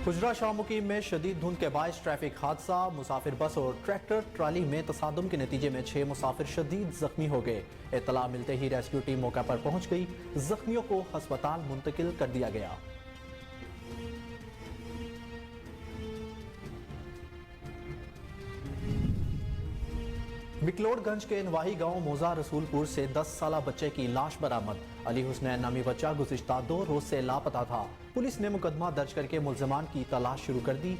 हुजरा शाह मुकीम में शदीद धुंध के बायस ट्रैफिक हादसा, मुसाफिर बस और ट्रैक्टर ट्राली में तसादुम के नतीजे में 6 मुसाफिर शदीद जख्मी हो गए। इत्तला मिलते ही रेस्क्यू टीम मौका पर पहुंच गई। जख्मियों को अस्पताल मुंतकिल कर दिया गया। मिकलोडगंज के नवाही गांव मोजा रसूलपुर से 10 साला बच्चे की लाश बरामद। अली हुसनैन नामी बच्चा गुज़िश्ता 2 रोज से लापता था। पुलिस ने मुकदमा दर्ज करके मुल्जिमान की तलाश शुरू कर दी।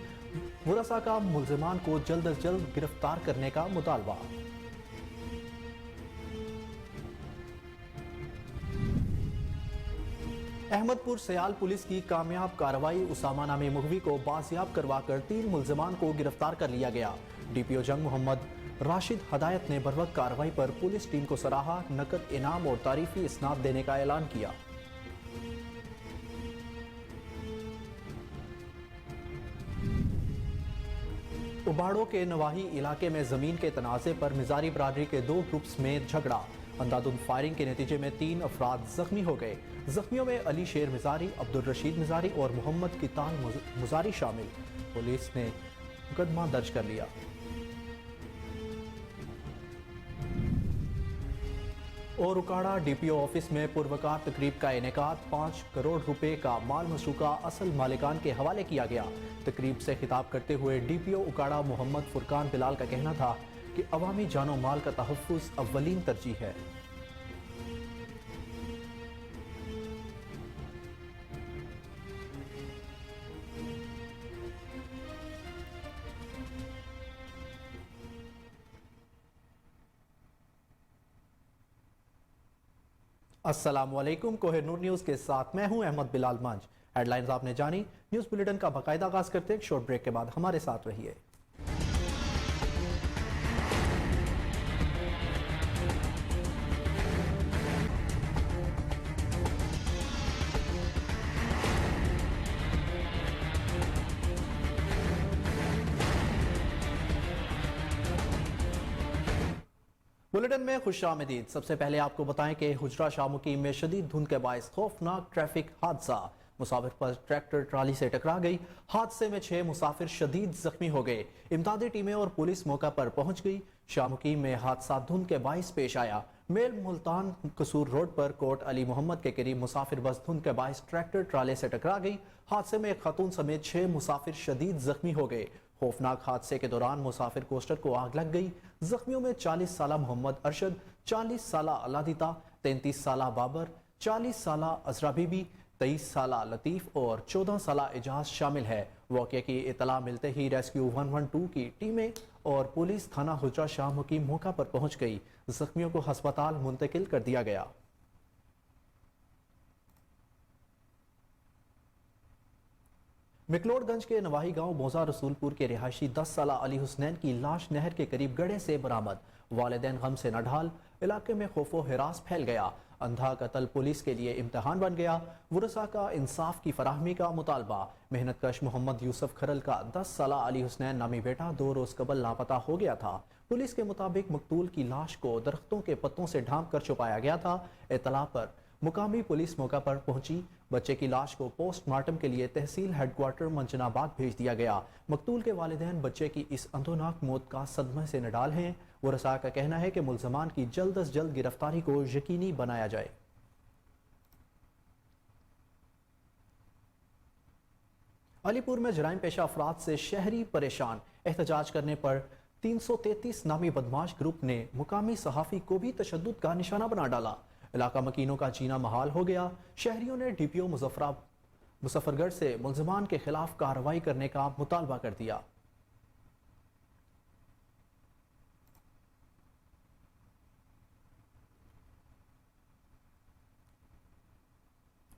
वरसा का मुल्जिमान को जल्द अज जल्द गिरफ्तार करने का मुतालबा। अहमदपुर सयाल पुलिस की कामयाब कार्रवाई, उसामा नामी मुगवी को बाजियाब करवाकर 3 मुल्जिमान को गिरफ्तार कर लिया गया। डीपीओ जंग मोहम्मद राशिद हदायत ने बरवक्त कार्रवाई पर पुलिस टीम को सराहा, नकद इनाम और तारीफी इस्नाद देने का ऐलान किया। उबाड़ो के नवाही इलाके में जमीन के तनाज़े पर मिजारी बरादरी के 2 ग्रुप्स में झगड़ा। अंधाधुंध फायरिंग के नतीजे में 3 अफराद जख्मी हो गए। जख्मियों में अली शेर मिजारी, अब्दुल रशीद मिजारी और मोहम्मद कितान मुजारी शामिल। पुलिस ने मुकदमा दर्ज कर लिया। और उकाड़ा डीपीओ ऑफिस में पुरवकार तकरीब का इनेकाद, 5 करोड़ रुपए का माल मशरूका असल मालिकान के हवाले किया गया। तकरीब से खिताब करते हुए डीपीओ उकाड़ा मोहम्मद फुरकान बिलाल का कहना था कि अवामी जानो माल का तहफ़्फ़ुज़ अव्वलीन तरजीह है। अस्सलामुअलैकुम, कोहिनूर न्यूज के साथ मैं हूं अहमद बिलाल मंज। हेडलाइंस आपने जानी। न्यूज बुलेटिन का बाकायदा आगाज करते हैं। शॉर्ट ब्रेक के बाद हमारे साथ रहिए। बुलेटिन में खुशामदीद। सबसे पहले आपको बताएं कि हुजरा शाह मुकीम में शदीद धुंध के बायस खौफनाक ट्रैफिक हादसा। मुसाफिर पर ट्रैक्टर ट्राली से टकरा गई। हादसे में 6 मुसाफिर शदीद जख्मी हो गए। इमदादी टीमें और पुलिस मौका पर पहुंच गई। शाह मुकीम में हादसा धुंध के बायस पेश आया। मेल मुल्तान कसूर रोड पर कोट अली मोहम्मद के करीब मुसाफिर बस धुंध के बायस ट्रैक्टर ट्राले से टकरा गई। हादसे में एक खातून समेत 6 मुसाफिर शदीद जख्मी हो गए। खौफनाक हादसे के दौरान मुसाफिर कोस्टर को आग लग गई। जख्मियों में 40 साला मोहम्मद अरशद, 40 साला अलादिता, 33 साला बाबर, 40 साला अजरा बीबी, 23 साला लतीफ और 14 साला एजाज शामिल है। वाक़े की इतला मिलते ही रेस्क्यू 112 की टीमें और पुलिस थाना हुजरा शाह मुकीम मौका पर पहुंच गई। जख्मियों को अस्पताल मुंतकिल कर दिया गया। मिकलोडगंज के नवाही गांव मोजा रसूलपुर के रिहायशी 10 साला अली हुसनैन की लाश नहर के करीब गड्ढे से बरामद। वालिदैन गम से नढाल, इलाके में खौफो हिरास फैल गया। अंधा कत्ल पुलिस के लिए इम्तिहान बन गया। वरसा का इंसाफ की फराहमी का मुतालबा। मेहनत कश मोहम्मद यूसुफ खरल का 10 साला अली हुसनैन नामी बेटा 2 रोज कबल लापता हो गया था। पुलिस के मुताबिक मकतूल की लाश को दरख्तों के पत्तों से ढांप कर छुपाया गया था। इतला पर मुकामी पुलिस मौका पर पहुंची। बच्चे की लाश को पोस्टमार्टम के लिए तहसील हेडक्वार्टर मंजनाबाद भेज दिया गया। मकतूल के वालिदैन बच्चे की इस अंधोनाक मौत का सदमे से निडाल हैं। वरसा का कहना है कि मुल्ज़िमान की जल्द अज जल्द गिरफ्तारी को यकीनी बनाया जाए। अलीपुर में जराइम पेशा अफराद से शहरी परेशान। एहतजाज करने पर 333 नामी बदमाश ग्रुप ने मुकामी सहाफी को भी तशद्दुद का निशाना बना डाला। इलाका मकीनों का जीना महाल हो गया। शहरियों ने डीपीओ मुजफ्फरगढ़ से मुल्जिमान के खिलाफ कार्रवाई करने का मुतालबा कर दिया।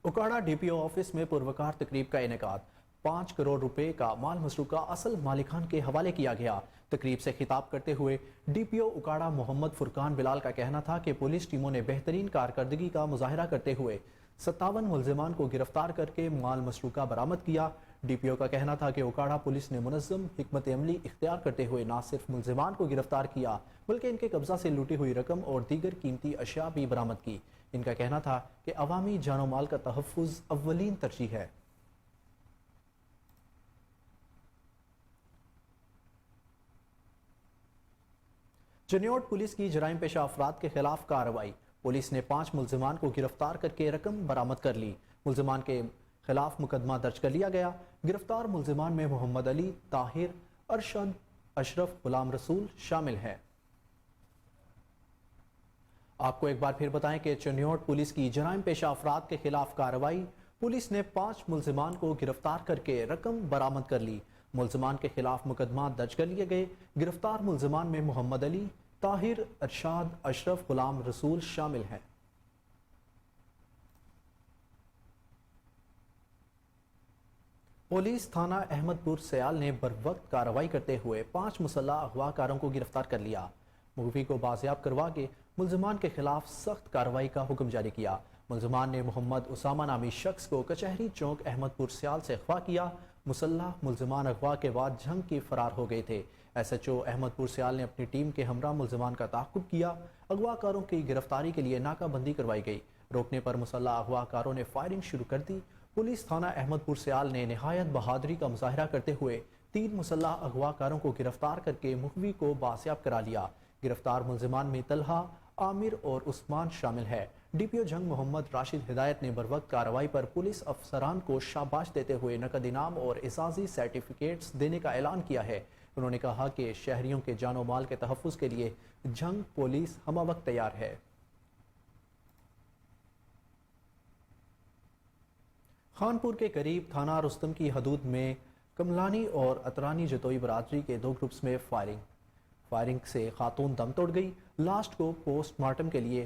उकाड़ा डीपीओ ऑफिस में पुरवकार तकरीब का इनेकाद, 5 करोड़ रुपए का माल मसरूका असल मालिकान के हवाले किया गया। तकरीब से खिताब करते हुए डीपीओ उकाड़ा मोहम्मद फुरकान बिलाल का कहना था कि पुलिस टीमों ने बेहतरीन कारकर्दगी का मुजाहिरा करते हुए 57 मुल्जिमान को गिरफ्तार करके माल मसरूका बरामद किया। डीपीओ का कहना था कि उकाड़ा पुलिस ने मुनज़्ज़म हिकमत अमली इख्तियार करते हुए न सिर्फ मुल्जिमान को गिरफ्तार किया बल्कि इनके कब्जा से लूटी हुई रकम और दीगर कीमती अशिया भी बरामद की। इनका कहना था कि अवामी जानो माल का तहफ़्फ़ुज़ अव्वलीन तरजीह है। چنیوٹ پولیس کی جرائم پیشہ افراد کے خلاف کارروائی، پولیس نے 5 ملزمان کو گرفتار کر کے رقم برآمد کر لی، ملزمان کے خلاف مقدمہ درج کر لیا گیا۔ گرفتار ملزمان میں محمد علی، طاہر، ارشد، اشرف، غلام رسول شامل ہیں۔ آپ کو ایک بار پھر بتائیں کہ چنیوٹ پولیس کی جرائم پیشہ افراد کے خلاف کارروائی، پولیس نے 5 ملزمان کو گرفتار کر کے رقم برآمد کر لی، ملزمان کے خلاف مقدمہ درج کر لیے گئے۔ گرفتار ملزمان میں محمد علی، طاہر، ارشاد، اشرف، غلام رسول شامل ہیں۔ پولیس تھانہ احمد پور سیال نے بروقت کارروائی کرتے ہوئے 5 مسلح اغوا کاروں کو گرفتار کر لیا، مغوی کو بازیاب کروا کے ملزمان کے خلاف سخت کارروائی کا حکم جاری کیا۔ ملزمان نے محمد اسامہ نامی شخص کو کچہری چوک احمد پور سیال سے اغوا کیا۔ مسلح ملزمان اغوا کے بعد جھنگ کی فرار ہو گئے تھے۔ ایس ایچ او احمد پور سیال نے اپنی ٹیم کے ہمراہ ملزمان کا تعاقب کیا۔ اغوا کاروں کی گرفتاری کے لیے ناکہ بندی کروائی گئی، روکنے پر مسلح اغوا کاروں نے فائرنگ شروع کر دی۔ پولیس تھانہ احمد پور سیال نے نہایت بہادری کا مظاہرہ کرتے ہوئے 3 مسلح اغوا کاروں کو گرفتار کر کے مغوی کو بازیاب کرا لیا۔ گرفتار ملزمان میں طلحہ، عامر اور عثمان شامل ہے۔ ڈی پی او جنگ محمد راشد ہدایت نے بروقت کارروائی پر پولیس افسران کو شاباش دیتے ہوئے نقد انعام اور اعزازی سرٹیفکیٹس دینے کا اعلان کیا ہے۔ انہوں نے کہا کہ شہریوں کے جان و مال کے تحفظ کے لیے جنگ پولیس ہمہ وقت تیار ہے۔ خانپور کے قریب تھانہ رستم کی حدود میں کملانی اور اترانی جتوئی برادری کے 2 گروپس میں فائرنگ سے خاتون دم توڑ گئی۔ لاشٹ کو پوسٹ مارٹم کے لیے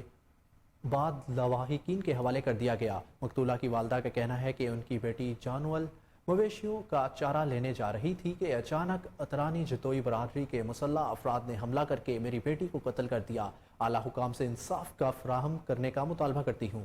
بعد لواحقین کے حوالے کر دیا گیا۔ مقتولہ کی والدہ کا کہنا ہے کہ ان کی بیٹی جانول مویشیوں کا چارہ لینے جا رہی تھی کہ اچانک اترانی جتوئی برادری کے مسلح افراد نے حملہ کر کے میری بیٹی کو قتل کر دیا۔ اعلیٰ حکام سے انصاف کا فراہم کرنے کا مطالبہ کرتی ہوں۔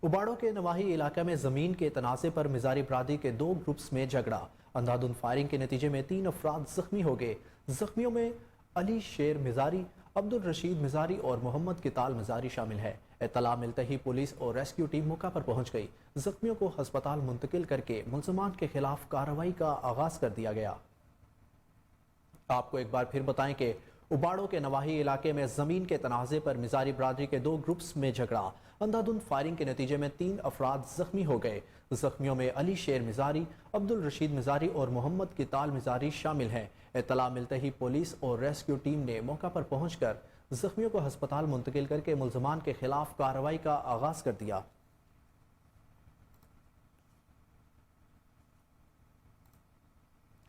اباڑوں کے نواحی علاقہ میں زمین کے تنازع پر مزاری برادری کے 2 گروپس میں جھگڑا، اندھادھند فائرنگ کے نتیجے میں 3 افراد زخمی ہو گئے۔ زخمیوں میں علی شیر مزاری، عبد الرشید مزاری اور محمد کتال مزاری شامل ہے۔ اطلاع ملتے ہی پولیس اور ریسکیو ٹیم موقع پر پہنچ گئی۔ زخمیوں کو ہسپتال منتقل کر کے ملزمان کے خلاف کارروائی کا آغاز کر دیا گیا۔ آپ کو ایک بار پھر بتائیں کہ اباڑوں کے نواحی علاقے میں زمین کے تنازع پر مزاری برادری کے 2 گروپس میں جھگڑا، اندھادھند فائرنگ کے نتیجے میں 3 افراد زخمی ہو گئے۔ زخمیوں میں علی شیر مزاری، عبد الرشید مزاری اور محمد کتال مزاری شامل ہیں۔ اطلاع ملتے ہی پولیس اور ریسکیو ٹیم نے موقع پر پہنچ کر زخمیوں کو ہسپتال منتقل کر کے ملزمان کے خلاف کارروائی کا آغاز کر دیا۔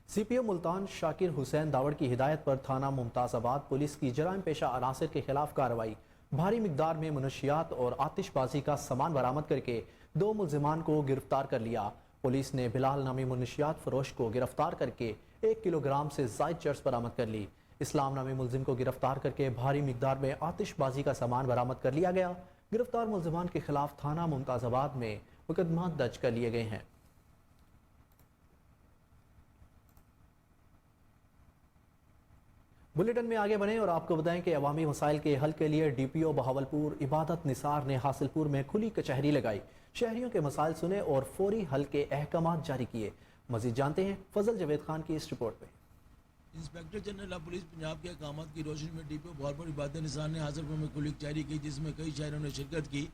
سی پی او ملتان شاکر حسین داوڑ کی ہدایت پر تھانہ ممتاز آباد پولیس کی جرائم پیشہ عناصر کے خلاف کارروائی، بھاری مقدار میں منشیات اور آتش بازی کا سامان برآمد کر کے 2 ملزمان کو گرفتار کر لیا۔ پولیس نے بلال نامی منشیات فروش کو گرفتار کر کے 1 کلو گرام سے زائد چرس برآمد کر لی۔ اسلام نامی ملزم کو گرفتار کر کے بھاری مقدار میں آتش بازی کا سامان برآمد کر لیا گیا۔ گرفتار ملزمان کے خلاف تھانہ ممتاز آباد میں مقدمات درج کر لیے گئے ہیں۔ بلیٹن میں آگے بڑھیں اور آپ کو بتائیں کہ عوامی مسائل کے حل کے لیے ڈی پی او بہاولپور عبادت نثار نے حاصل پور میں کھلی کچہری لگائی، شہریوں کے مسائل سنے اور فوری حل کے احکامات جاری کیے۔ مزید جانتے ہیں فضل جاوید خان کی اس رپورٹ میں۔ Inspector general of police Punjab کے احکامات کی روشنی میں ڈی پی او بہاولپور عبادت نثار نے حاصل پور میں کھلی کچہری کی، جس میں کئی شہریوں نے شرکت کی۔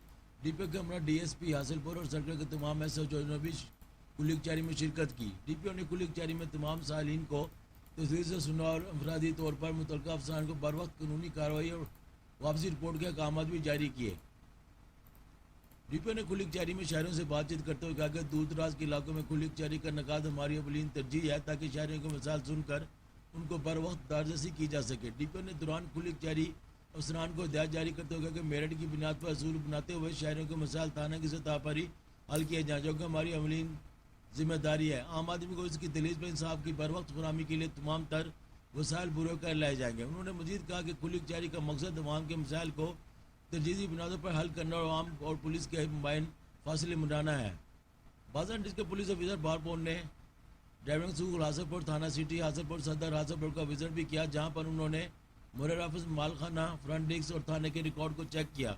ڈی پی او کے ہمراہ ڈی ایس پی حاصل پور اور سرکل کے تمام ایس ایچ او نے بھی کھلی کچہری میں شرکت کی۔ ڈی پی او نے کھلی کچہری میں تمام سائلین کو تصویر سے سنا اور انفرادی طور پر متعلقہ افسران کو بروقت قانونی کارروائی اور واپسی رپورٹ کے احکامات بھی جاری کیے۔ ڈی پی او نے کھلی کچہری میں شہریوں سے بات چیت کرتے ہوئے کہا کہ دور دراز کے علاقوں میں کھلی کچہری کا انعقاد ہماری اولین ترجیح ہے تاکہ شہریوں کے مسائل سن کر ان کو بروقت درجرسی کی جا سکے۔ ڈی پی او نے دوران کھلی کچہری افسران کو ہدایت جاری کرتے ہوئے کہا کہ میرٹ کی بنیاد پر اصول بناتے ہوئے شہریوں کے مسائل تھانہ کی سطح پر ہی حل کیے جائیں، جو کہ ہماری اولین ذمہ داری ہے۔ عام آدمی کو اس کی دلیل پر انصاف کی بروقت فراہمی کے لیے تمام تر وسائل بروئے کر لائے جائیں گے۔ انہوں نے مزید کہا کہ کھلی کچہری کا مقصد عوام کے مسائل کو ترجیحی بنیادوں پر حل کرنا اور عوام اور پولیس کے مابین فاصلے منڈانا ہے۔ بازار ڈسٹرکٹ کے پولیس آفیسر بہاولپور نے ڈرائیونگ اسکول حاصل پور، تھانہ سٹی حاصل پور، صدر حاصل پور کا وزٹ بھی کیا، جہاں پر انہوں نے مرر آفس، مال خانہ، فرنٹ ڈیسک اور تھانے کے ریکارڈ کو چیک کیا۔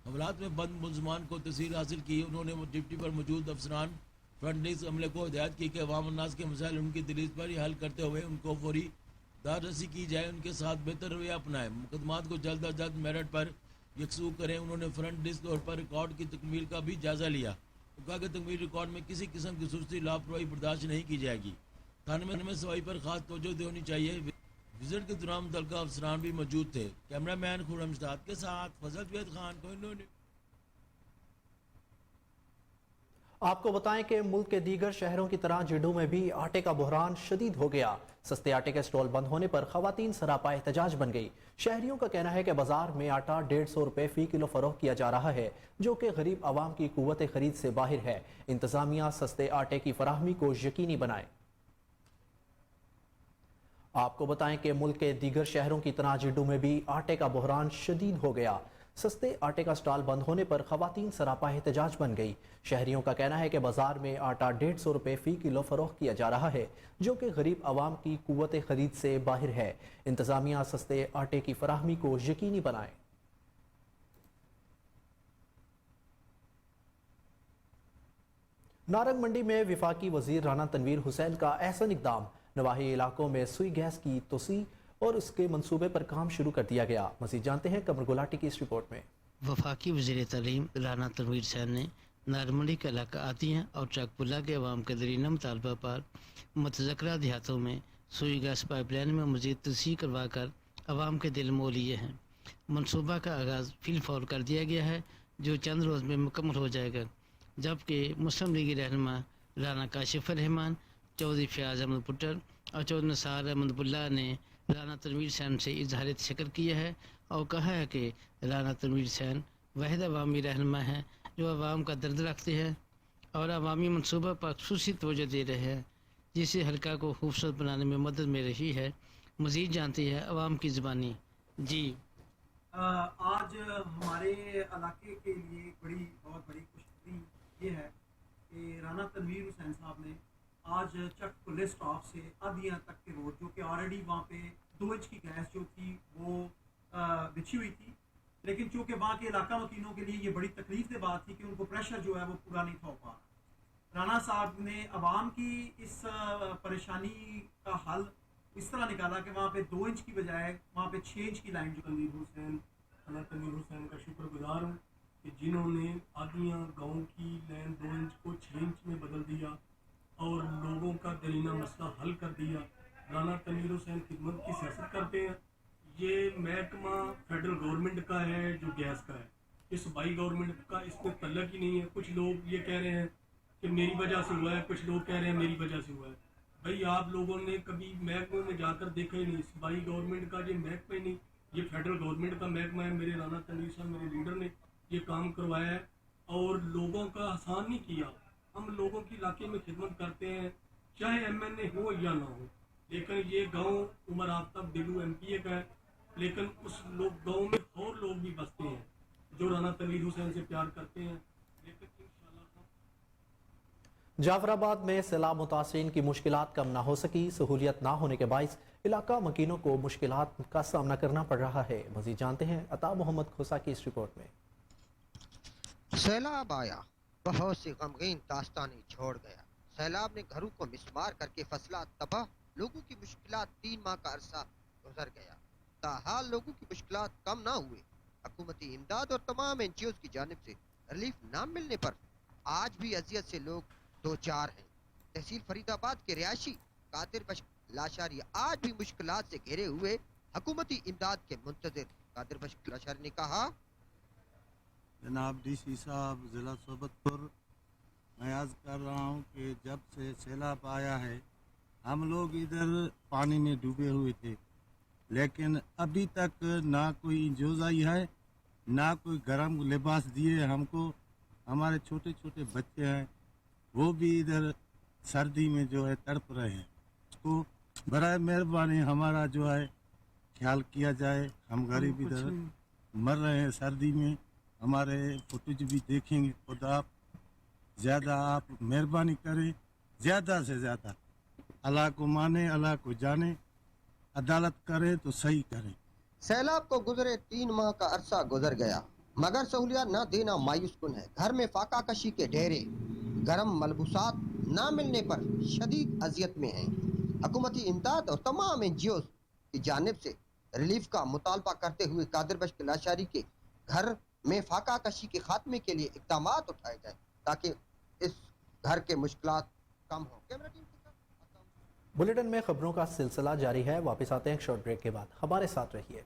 حوالات میں بند ملزمان کو تصویر حاصل کی۔ انہوں نے ڈپٹی پر موجود افسران فرنٹ ڈیسک عملے کو ہدایت کی کہ عوام الناس کے مسائل ان کی دلیل پر ہی حل کرتے ہوئے ان کو فوری دادرسی کی جائے، ان کے ساتھ بہتر رویہ اپنائیں، مقدمات کو جلد از جلد میرٹ پر یکسو کریں۔ انہوں نے فرنٹ ڈیسک طور پر ریکارڈ کی تکمیل کا بھی جائزہ لیا، کہا کہ تکمیل ریکارڈ میں کسی قسم کی سستی لاپرواہی برداشت نہیں کی جائے گی۔ تھانے میں صفائی پر خاص توجہ ہونی چاہیے۔ وزٹ کے دوران متعلقہ افسران بھی موجود تھے۔ کیمرہ مین خرم اشتاد کے ساتھ فضل جوید خان کو انہوں نے آپ کو بتائیں کہ ملک کے دیگر شہروں کی طرح جڈو میں بھی آٹے کا بحران شدید ہو گیا۔ سستے آٹے کے سٹول بند ہونے پر خواتین سراپا احتجاج بن گئی۔ شہریوں کا کہنا ہے کہ بازار میں آٹا 150 روپے فی کلو فروخت کیا جا رہا ہے، جو کہ غریب عوام کی قوت خرید سے باہر ہے۔ انتظامیہ سستے آٹے کی فراہمی کو یقینی بنائے۔ آپ کو بتائیں کہ ملک کے دیگر شہروں کی طرح جڈو میں بھی آٹے کا بحران شدید ہو گیا۔ سستے آٹے کا سٹال بند ہونے پر خواتین سراپا احتجاج بن گئی۔ شہریوں کا کہنا ہے کہ بازار میں آٹا 150 روپے فی کلو فروخت کیا جا رہا ہے، جو کہ غریب عوام کی قوت خرید سے باہر ہے۔ انتظامیہ سستے آٹے کی فراہمی کو یقینی بنائے۔ نارنگ منڈی میں وفاقی وزیر رانا تنویر حسین کا احسن اقدام، نواحی علاقوں میں سوئی گیس کی توسیع اور اس کے منصوبے پر کام شروع کر دیا گیا۔ مزید جانتے ہیں قمر گلاٹی کی اس رپورٹ میں۔ وفاقی وزیر تعلیم رانا تنویر حسین نے نارمنڈی کے علاقہ آتیاں اور چاک پلا کے عوام کے درینہ مطالبہ پر متذکرہ دیہاتوں میں سوئی گیس پائپ لائن میں مزید توسیع کروا کر عوام کے دل مو لیے ہیں۔ منصوبہ کا آغاز فی الفور کر دیا گیا ہے، جو چند روز میں مکمل ہو جائے گا، جبکہ مسلم لیگی رہنما رانا کاشف الرحمان، چودھری فیاض احمد پٹر اور چودھری نثار احمد بلّہ نے رانا تنویر حسین سے اظہار شکر کیا ہے اور کہا ہے کہ رانا تنویر حسین واحد عوامی رہنما ہیں جو عوام کا درد رکھتے ہیں اور عوامی منصوبہ پر خصوصی توجہ دے رہے ہیں، جس سے حلقہ کو خوبصورت بنانے میں مدد مل رہی ہے۔ مزید جانتی ہے عوام کی زبانی۔ جی آج ہمارے علاقے کے لیے بہت بڑی خوشخبری یہ ہے کہ رانا تنویر حسین صاحب نے آج چک پولیس اسٹاپ سے آدیاں تک کے روڈ، جو کہ آلریڈی وہاں پہ 2 انچ کی گیس جو تھی وہ بچھی ہوئی تھی، لیکن چونکہ وہاں کے علاقہ مکینوں کے لیے یہ بڑی تکلیف دہ بات تھی کہ ان کو پریشر جو ہے وہ پورا نہیں تھا ہو پا رہا۔ رانا صاحب نے عوام کی اس پریشانی کا حل اس طرح نکالا کہ وہاں پہ 2 انچ کی بجائے وہاں پہ 6 انچ کی لائن جو رانا تنویر حسین کا شکر گزار ہوں کہ جنہوں نے آدیاں گاؤں کی لائن 2 انچ کو 6 انچ میں بدل دیا اور لوگوں کا درینہ مسئلہ حل کر دیا۔ رانا تنویر حسین خدمت کی سیاست کرتے ہیں۔ یہ محکمہ فیڈرل گورنمنٹ کا ہے جو گیس کا ہے، اس صوبائی گورنمنٹ کا اس میں تعلق ہی نہیں ہے۔ کچھ لوگ یہ کہہ رہے ہیں کہ میری وجہ سے ہوا ہے، کچھ لوگ کہہ رہے ہیں میری وجہ سے ہوا ہے۔ بھائی آپ لوگوں نے کبھی محکموں میں جا کر دیکھا ہی نہیں، صوبائی گورنمنٹ کا یہ محکمہ ہی نہیں، یہ فیڈرل گورنمنٹ کا محکمہ ہے۔ میرے رانا تنویر صاحب میرے لیڈر نے یہ کام کروایا ہے اور لوگوں کا آسان نہیں کیا۔ ہم لوگوں کی علاقے میں خدمت کرتے ہیں، چاہے ایم این اے ہو یا نہ ہو، لیکن یہ گاؤں عمر آفتاب ڈیلو ایم پی اے کا ہے، لیکن اس گاؤں میں اور لوگ بھی بستے ہیں جو رانا تنویر حسین سے پیار کرتے ہیں، لیکن انشاءاللہ جعفر آباد میں سیلاب متاثرین کی مشکلات کم نہ ہو سکی، سہولیت نہ ہونے کے باعث علاقہ مکینوں کو مشکلات کا سامنا کرنا پڑ رہا ہے۔ مزید جانتے ہیں عطا محمد کھوسا کی اس رپورٹ میں۔ سیلاب آیا، بہت سی غمگین داستانیں چھوڑ گیا۔ سیلاب نے گھروں کو مسمار کر کے فصلات تباہ، لوگوں کی مشکلات 3 ماہ کا عرصہ گزر گیا، تاحال لوگوں کی مشکلات کم نہ ہوئے۔ حکومتی امداد اور تمام این جی اوز کی جانب سے ریلیف نہ ملنے پر آج بھی اذیت سے لوگ دوچار ہیں۔ تحصیل فرید آباد کے رہائشی قادر بشر لاشاری آج بھی مشکلات سے گھرے ہوئے حکومتی امداد کے منتظر۔ قادر بشر لاشاری نے کہا، جناب ڈی سی صاحب ضلع صوبت پور، میں عرض کر رہا ہوں کہ جب سے سیلاب آیا ہے ہم لوگ ادھر پانی میں ڈوبے ہوئے تھے، لیکن ابھی تک نہ کوئی جوزائی ہے، نہ کوئی گرم لباس دیے ہم کو۔ ہمارے چھوٹے چھوٹے بچے ہیں، وہ بھی ادھر سردی میں جو ہے تڑپ رہے ہیں۔ اس کو برائے مہربانی ہمارا جو ہے خیال کیا جائے۔ ہم غریب ادھر مر رہے ہیں سردی میں، ہمارے فوٹیج بھی دیکھیں گے۔ خدا زیادہ آپ مہربانی کریں، زیادہ سے زیادہ اللہ کو مانے، اللہ کو جانے، عدالت کرے تو صحیح کرے۔ سیلاب کو گزرے 3 ماہ کا عرصہ گزر گیا، مگر سہولیات نہ دینا مایوس کن ہے۔ گھر میں فاقہ کشی کے ڈھیرے، गर्म मलबूसात ना मिलने पर शदीद अजियत में हैं। हुकूमती इमदाद और तमाम NGOs की जानिब से रिलीफ का मुतालबा करते हुए कादिर बख्श किलाशारी के घर में फाका कशी के खात्मे के लिए इक़दामात उठाए जाए ताकि इस घर के मुश्किलात कम हो। कैमरा टीम के साथ बुलेटिन में खबरों का सिलसिला जारी है। वापस आते हैं एक शॉर्ट ब्रेक के बाद, हमारे साथ रहिए।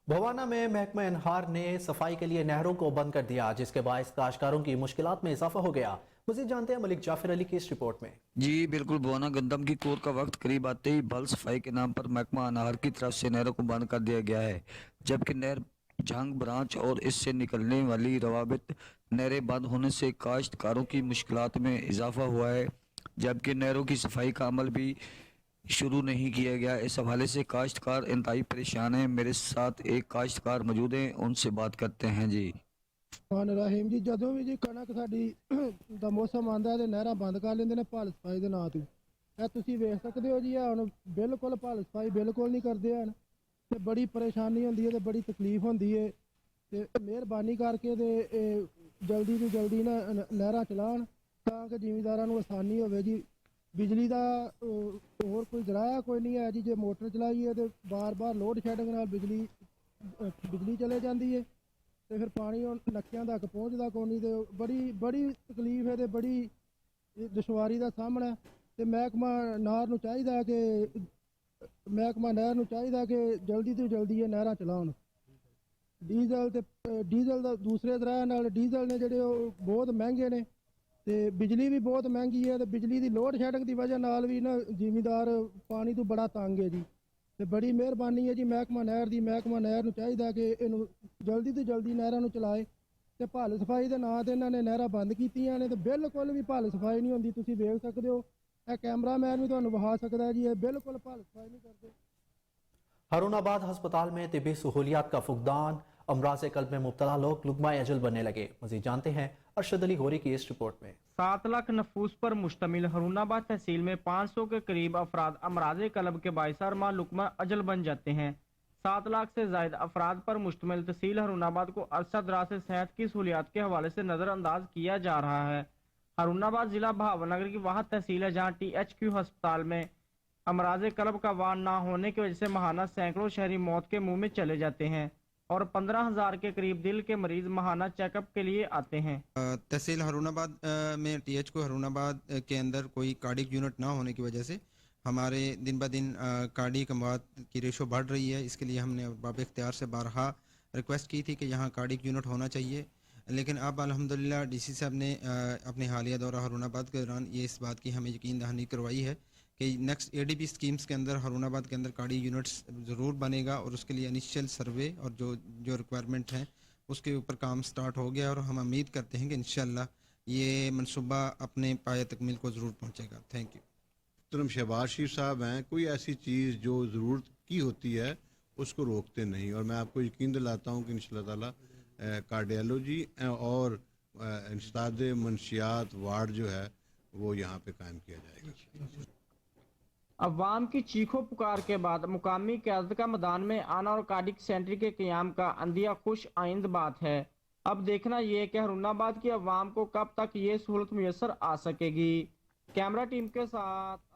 भवाना में महकमा एनहार ने सफाई के लिए नहरों को बंद कर दिया, जिसके बायस काश्तकारोों की मुश्किलात में इजाफा हो गया। मज़ीद जानते हैं मलिक जाफर अली की इस रिपोर्ट में। जी बिल्कुल, भवाना गंदम की कोर का वक्त करीब आते ही बल सफाई के नाम पर महकमा अनहार की तरफ से नहरों को बंद कर दिया गया है, जबकि नहर जंग ब्रांच और इससे निकलने वाली रवाबित नहरें बंद होने से काश्तकारों की मुश्किलात में इजाफा हुआ है, जबकि नहरों की सफाई का अमल भी शुरू नहीं किया गया। इस हवाले से काश्तकार इंतहाई परेशान हैं। मेरे साथ एक काश्तकार मौजूद हैं, उनसे बात करते हैं। जी रहीम जी, ਜਦੋਂ ਵੀ ਜੀ ਕਣਕ ਸਾਡੀ ਦਾ ਮੌਸਮ ਆਂਦਾ ਤੇ ਨਹਿਰਾਂ ਬੰਦ ਕਰ ਲੈਂਦੇ ਨੇ ਭਲ ਸਫਾਈ ਦੇ ਨਾਂ ਤੇ। ਇਹ ਤੁਸੀਂ ਵੇਖ ਸਕਦੇ ਹੋ ਜੀ, ਇਹ ਹੁਣ ਬਿਲਕੁਲ ਭਲ ਸਫਾਈ ਬਿਲਕੁਲ ਨਹੀਂ ਕਰਦੇ ਹਨ ਤੇ ਬੜੀ ਪਰੇਸ਼ਾਨੀ ਹੁੰਦੀ ਹੈ ਤੇ ਬੜੀ ਤਕਲੀਫ ਹੁੰਦੀ ਹੈ ਤੇ ਮਿਹਰਬਾਨੀ ਕਰਕੇ ਤੇ ਜਲਦੀ ਤੋਂ ਜਲਦੀ ਨਾ ਨਹਿਰਾਂ ਚਲਾਉਣ ਤਾਂ ਕਿ ਜ਼ਿਮੀਂਦਾਰਾਂ ਨੂੰ ਆਸਾਨੀ ਹੋਵੇ ਜੀ। ਬਿਜਲੀ ਦਾ ਹੋਰ ਕੋਈ ਜ਼ਰਾਇਆ ਕੋਈ ਨਹੀਂ ਹੈ ਜੀ। ਜੇ ਮੋਟਰ ਚਲਾਈਏ ਤੇ ਬਾਰ-ਬਾਰ ਲੋਡ ਸ਼ੈਡਿੰਗ ਨਾਲ ਬਿਜਲੀ ਚਲੇ ਜਾਂਦੀ ਹੈ ਤੇ ਫਿਰ ਪਾਣੀ ਨੱਕਿਆਂ ਤੱਕ ਪਹੁੰਚਦਾ ਕੋਈ ਨਹੀਂ ਤੇ ਬੜੀ ਤਕਲੀਫ ਹੈ ਤੇ ਬੜੀ ਦੁਸ਼ਵਾਰੀ ਦਾ ਸਾਹਮਣਾ ਤੇ ਮਹਿਕਮਾ ਨਹਿਰ ਨੂੰ ਚਾਹੀਦਾ ਕਿ ਜਲਦੀ ਤੋਂ ਜਲਦੀ ਇਹ ਨਹਿਰਾਂ ਚਲਾਉਣ। ਡੀਜ਼ਲ ਦਾ ਦੂਸਰੇ ਜ਼ਰਾਇਆ ਨਾਲ ਡੀਜ਼ਲ ਨੇ ਜਿਹੜੇ ਉਹ ਬਹੁਤ ਮਹਿੰਗੇ ਨੇ ਤੇ ਬਿਜਲੀ ਵੀ ਬਹੁਤ ਮਹਿੰਗੀ ਹੈ ਤੇ ਬਿਜਲੀ ਦੀ ਲੋਡ ਸ਼ੈਡਿੰਗ ਦੀ ਵਜ੍ਹਾ ਨਾਲ ਵੀ ਨਾ ਜ਼ਿਮੀਂਦਾਰ ਪਾਣੀ ਤੋਂ ਬੜਾ ਤੰਗ ਹੈ ਜੀ। ਤੇ ਬੜੀ ਮਿਹਰਬਾਨੀ ਹੈ ਜੀ ਮਹਿਕਮਾ ਨਹਿਰ ਨੂੰ ਚਾਹੀਦਾ ਕਿ ਇਹਨੂੰ ਜਲਦੀ ਤੋਂ ਜਲਦੀ ਨਹਿਰਾਂ ਨੂੰ ਚਲਾਏ ਤੇ ਭਲ ਸਫਾਈ ਦੇ ਨਾਂ ਤੇ ਇਹਨਾਂ ਨੇ ਨਹਿਰਾਂ ਬੰਦ ਕੀਤੀਆਂ ਨੇ ਤੇ ਬਿਲਕੁਲ ਵੀ ਭਲ ਸਫਾਈ ਨਹੀਂ ਹੁੰਦੀ। ਤੁਸੀਂ ਵੇਖ ਸਕਦੇ ਹੋ, ਇਹ ਕੈਮਰਾਮੈਨ ਵੀ ਤੁਹਾਨੂੰ ਵਿਖਾ ਸਕਦਾ ਜੀ, ਇਹ ਬਿਲकुल ਭਲ सफाई नहीं करते। हारूनाबाद अस्पताल में तिब्बी सहूलियात का फुकदान, अमराज कल्ब में मुब्तला लोग लुग़माए अजल बनने लगे। मज़ीद जानते हैं अरशद अली गोरी की इस रिपोर्ट में। 7 लाख नफूस पर मुश्तमिल हारूनाबाद तहसील में 500 के करीब अफराद अमराज कल्ब के बाइसारमा लुक़मा अजल बन जाते हैं। 7 लाख से ज़ायद अफराद पर मुश्तमिल तहसील हारूनाबाद को अरसा दराज से सेहत की सहूलियात के हवाले से नज़रअंदाज किया जा रहा है। हारूनाबाद जिला भावनगर की वाहद तहसील है, जहाँ THQ अस्पताल में अमराज कल्ब का वार्ड ना होने की वजह से महाना सैकड़ों शहरी मौत के मुंह में चले जाते हैं और 15,000 के करीब दिल के मरीज महाना चेकअप के लिए आते हैं। तहसील हारूनाबाद में THQ हारूनाबाद के अंदर कोई कार्डिक यूनिट ना होने की वजह से हमारे दिन ब दिन कार्डिक अमवात की रेशो बढ़ रही है। इसके लिए हमने बाब इख्तियार से बारहा रिक्वेस्ट की थी कि यहाँ कार्डिक यूनिट होना चाहिए, लेकिन अब अल्हम्दुलिल्लाह DC साहब ने अपने हालिया दौरा हारूनाबाद के दौरान ये इस बात की हमें यकीन दहानी करवाई है कि नेक्स्ट ADB स्कीम्स के अंदर हारूनाबाद के अंदर कार्डिक यूनिट्स ज़रूर बनेगा और उसके लिए इनिशियल सर्वे और जो रिक्वायरमेंट हैं उसके ऊपर काम स्टार्ट हो गया और हम उम्मीद करते हैं कि इंशाल्लाह ये मनसूबा अपने पाए तकमील को ज़रूर पहुँचेगा। Thank you. मोहतरम शहबाज शरीफ साहब हैं, कोई ऐसी चीज़ जो ज़रूरत की होती है उसको रोकते नहीं, और मैं आपको यकीन दिलाता हूँ कि इंशाअल्लाह ताला कार्डियोलॉजी और इंसदाद मंशियात वार्ड जो है वो यहाँ पे कायम किया जाएगा। अवाम की चीखों पुकार के बाद मुकामी क़यादत का मैदान में आना और कार्डिक सेंटर के क़याम का अंदिया खुश आइंद बात है। अब देखना ये कि हारूनाबाद की अवाम को कब तक ये सहूलत मुयसर आ सकेगी। कैमरा टीम के साथ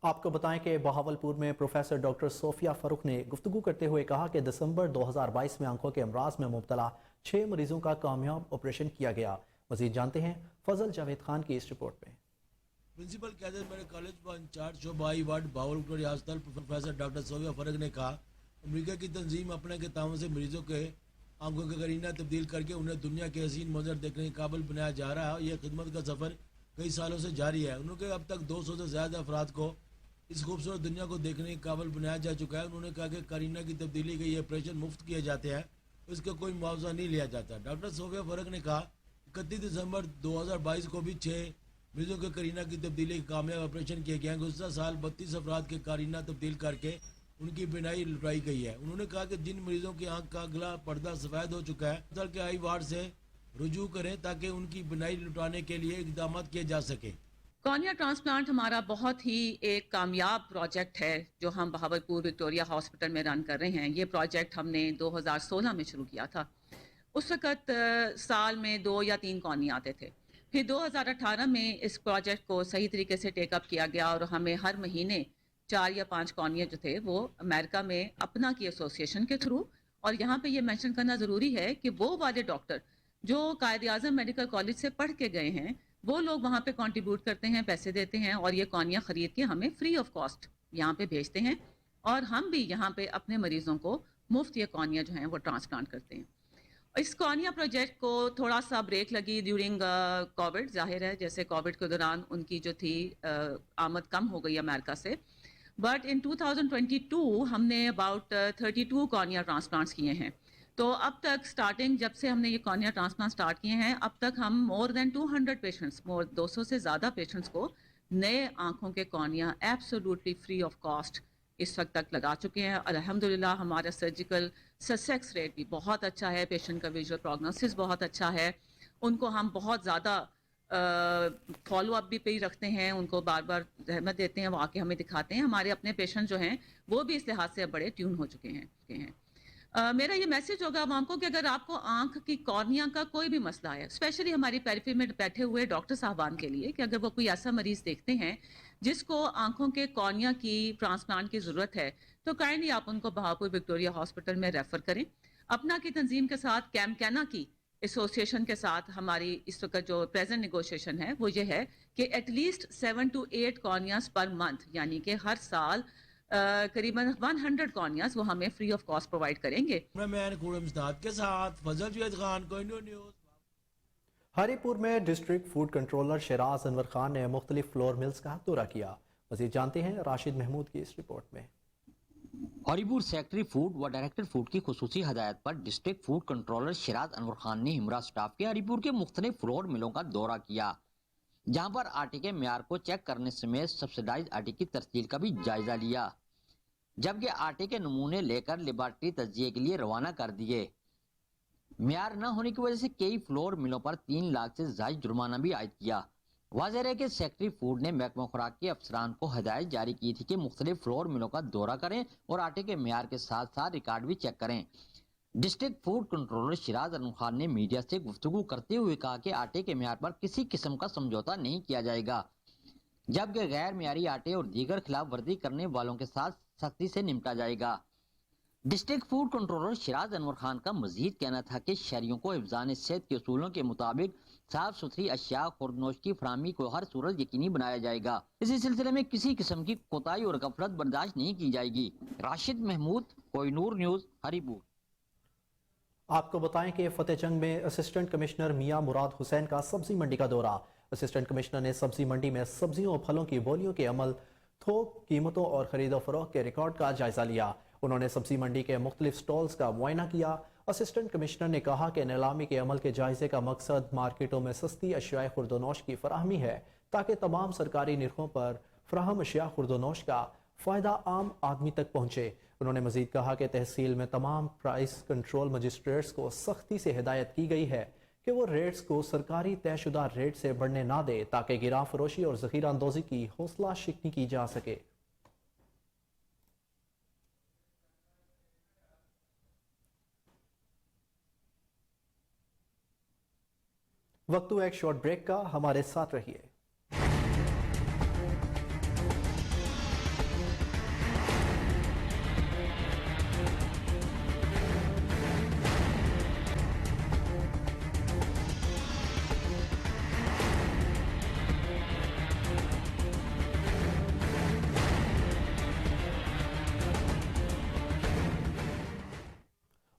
आपको बताएं कि बहावलपुर में प्रोफेसर डॉक्टर सोफिया फरूख ने गुफ्तगू करते हुए कहा कि दिसंबर 2022 में आंखों के अमराज में मुब्तला 6 मरीजों का कामयाब ऑपरेशन किया गया। मजीद जानते हैं फजल जावेद खान की इस रिपोर्ट में। प्रिंसिपल कैडेट मेडिकल कॉलेज व इंचार्ज शोबाई वार्ड बावलपुर अस्पताल प्रोफेसर डॉक्टर सोफिया फरूख ने कहा, अमेरिका की तंजीम अपने के ताउन से मरीजों के आंखों का करीना तब्दील करके उन्हें दुनिया के हसीन मंजर देखने के काबिल बनाया जा रहा है। यह खिदमत का सफ़र कई सालों से जारी है। उन्होंने अब तक 200 से ज़्यादा अफराद को इस खूबसूरत दुनिया को देखने के काबिल बनाया जा चुका है। उन्होंने कहा कि करीना की तब्दीली के ये ऑपरेशन मुफ्त किए जाते हैं, इसका कोई मुआवजा नहीं लिया जाता। डॉक्टर सोफिया फरूख ने कहा 31 दिसंबर 2022 को भी 6 मरीजों के करीना की तब्दीली के कामयाब ऑपरेशन किए गए हैं। गुज़श्ता साल 32 अफराद के करीना तब्दील करके उनकी बिनाई लुटाई गई है। उन्होंने कहा कि जिन मरीजों की आंख का अगला पर्दा सफेद हो चुका है, अस्पताल के आई वार्ड से रुजू करें ताकि उनकी बिनाई लुटाने के लिए इकदाम किए जा सके। कॉर्निया ट्रांसप्लांट हमारा बहुत ही एक कामयाब प्रोजेक्ट है जो हम बहावलपुर विक्टोरिया हॉस्पिटल में रन कर रहे हैं। ये प्रोजेक्ट हमने 2016 में शुरू किया था। उस वक़्त साल में 2 या 3 कॉर्निया आते थे। फिर 2018 में इस प्रोजेक्ट को सही तरीके से टेकअप किया गया और हमें हर महीने 4 या 5 कॉर्निया जो थे वो अमेरिका में अपना की एसोसिएशन के थ्रू, और यहाँ पे ये मेंशन करना ज़रूरी है कि वो वाले डॉक्टर जो कायद आज़म मेडिकल कॉलेज से पढ़ के गए हैं वो लोग वहाँ पे कंट्रीब्यूट करते हैं, पैसे देते हैं और ये कॉर्निया ख़रीद के हमें फ्री ऑफ कॉस्ट यहाँ पे भेजते हैं और हम भी यहाँ पे अपने मरीज़ों को मुफ्त ये कॉर्निया जो हैं वो ट्रांसप्लांट करते हैं। इस कॉर्निया प्रोजेक्ट को थोड़ा सा ब्रेक लगी ड्यूरिंग कोविड। जाहिर है जैसे कोविड के दौरान उनकी जो थी आमद कम हो गई अमेरिका से, बट इन 2022 हमने अबाउट 32 कॉर्निया ट्रांसप्लांट्स किए हैं। तो अब तक स्टार्टिंग जब से हमने ये कॉर्निया ट्रांसप्लांट स्टार्ट किए हैं अब तक हम मोर देन 200 पेशेंट्स, 200 से ज़्यादा पेशेंट्स को नए आँखों के cornea absolutely free of cost इस वक्त तक लगा चुके हैं। अल्हम्दुलिल्लाह हमारा सर्जिकल सक्सेस रेट भी बहुत अच्छा है, पेशेंट का विजुअल प्रोग्नोसिस बहुत अच्छा है। उनको हम बहुत ज़्यादा फॉलो अप भी पे ही रखते हैं, उनको बार बार रहमत देते हैं, वो आके हमें दिखाते हैं। हमारे अपने पेशेंट जो हैं वो भी इस लिहाज से बड़े ट्यून हो चुके हैं। मेरा ये मैसेज होगा आवाम को कि अगर आपको आंख की कॉर्निया का कोई भी मसला है, स्पेशली हमारी पेरिफेरी में बैठे हुए डॉक्टर साहबान के लिए, कि अगर वो कोई ऐसा मरीज देखते हैं जिसको आंखों के कॉर्निया की ट्रांसप्लांट की ज़रूरत है तो काइंडली आप उनको बहावलपुर विक्टोरिया हॉस्पिटल में रेफ़र करें। अपना की तंजीम के साथ कैना की एसोसिएशन के साथ हमारी इस वक्त जो प्रेजेंट नेगोशिएशन है वो ये है कि एटलीस्ट 7 to 8 कॉर्नियाज पर मंथ, यानी कि हर साल करीबन 100 कॉर्नियाज वो हमें फ्री ऑफ कॉस्ट प्रोवाइड करेंगे। मैं खुर्रम इस्ताद के साथ फजल जुनैद खान, कोहिनूर न्यूज़। हरीपुर में district food controller Sheraz Anwar Khan ने मुख्तलिफ फ्लोर मिल्स का दौरा किया। मज़ीद जानते हैं राशिद महमूद की इस रिपोर्ट में। हरीपुर सेक्रेटरी फूड व डायरेक्टर फूड की खुसूसी हदायत पर district food controller Sheraz Anwar Khan ने हिमरा स्टाफ के हरीपुर के मुख्तलिफ फ्लोर मिलों का दौरा किया, जहां पर आटे के म्यार को चेक करने समेत सब्सिडाइज आटे की तरसील का भी जायजा लिया, जबकि आटे के नमूने लेकर लेबॉर्ट्री तज्जिए के लिए रवाना कर दिए। म्यार न होने की वजह से कई फ्लोर मिलों पर 3 लाख से ज्यादा जुर्माना भी आयद किया। वाज़ेह है कि सेक्रेटरी फूड ने महकमा खुराक के अफसरान को हिदायत जारी की थी कि मुख्तलिफ फ्लोर मिलों का दौरा करें और आटे के म्यार के साथ साथ रिकॉर्ड भी चेक करें। District food controller Sheraz Anwar Khan ने मीडिया से गुफ्तगू करते हुए कहा कि आटे के म्यार पर किसी किस्म का समझौता नहीं किया जाएगा, जबकि गैर म्यारी आटे और दीगर खिलाफ वर्जी करने वालों के साथ सख्ती से निपटा जाएगा। District food controller Sheraz Anwar Khan का मजीद कहना था कि शहरियों को हिफ्ज़ान सेहत के उसूलों के मुताबिक साफ सुथरी अशिया खुर्दनोश की फराहमी को हर सूरत यकीनी बनाया जाएगा। इसी सिलसिले में किसी किस्म की कोताही और गफलत बर्दाश्त नहीं की जाएगी। राशिद महमूद, कोहिनूर न्यूज़, हरीपुर। आपको बताएं कि फतेहजंग में असिस्टेंट कमिश्नर मियां मुराद हुसैन का सब्जी मंडी का दौरा। असिस्टेंट कमिश्नर ने सब्जी मंडी में सब्जियों और फलों की बोलियों के अमल, थोक कीमतों और खरीदो फरोख्त के रिकॉर्ड का जायजा लिया। उन्होंने सब्जी मंडी के मुख्तलिफ स्टॉल्स का मुआयना किया। असिस्टेंट कमिश्नर ने कहा कि नीलामी के अमल के जायजे का मकसद मार्केटों में सस्ती अशिया खुर्दोनोश की फराहमी है, ताकि तमाम सरकारी निरखों पर फराहम अशिया खुर्दोनोश का फ़ायदा आम आदमी तक पहुँचे। उन्होंने मजीद कहा कि तहसील में तमाम प्राइस कंट्रोल मजिस्ट्रेट्स को सख्ती से हिदायत की गई है कि वो रेट्स को सरकारी तयशुदा रेट से बढ़ने ना दे, ताकि गिरा फरोशी और ज़ख़ीरा अंदोज़ी की हौसला शिकनी की जा सके। वक्त हुआ एक शॉर्ट ब्रेक का, हमारे साथ रहिए।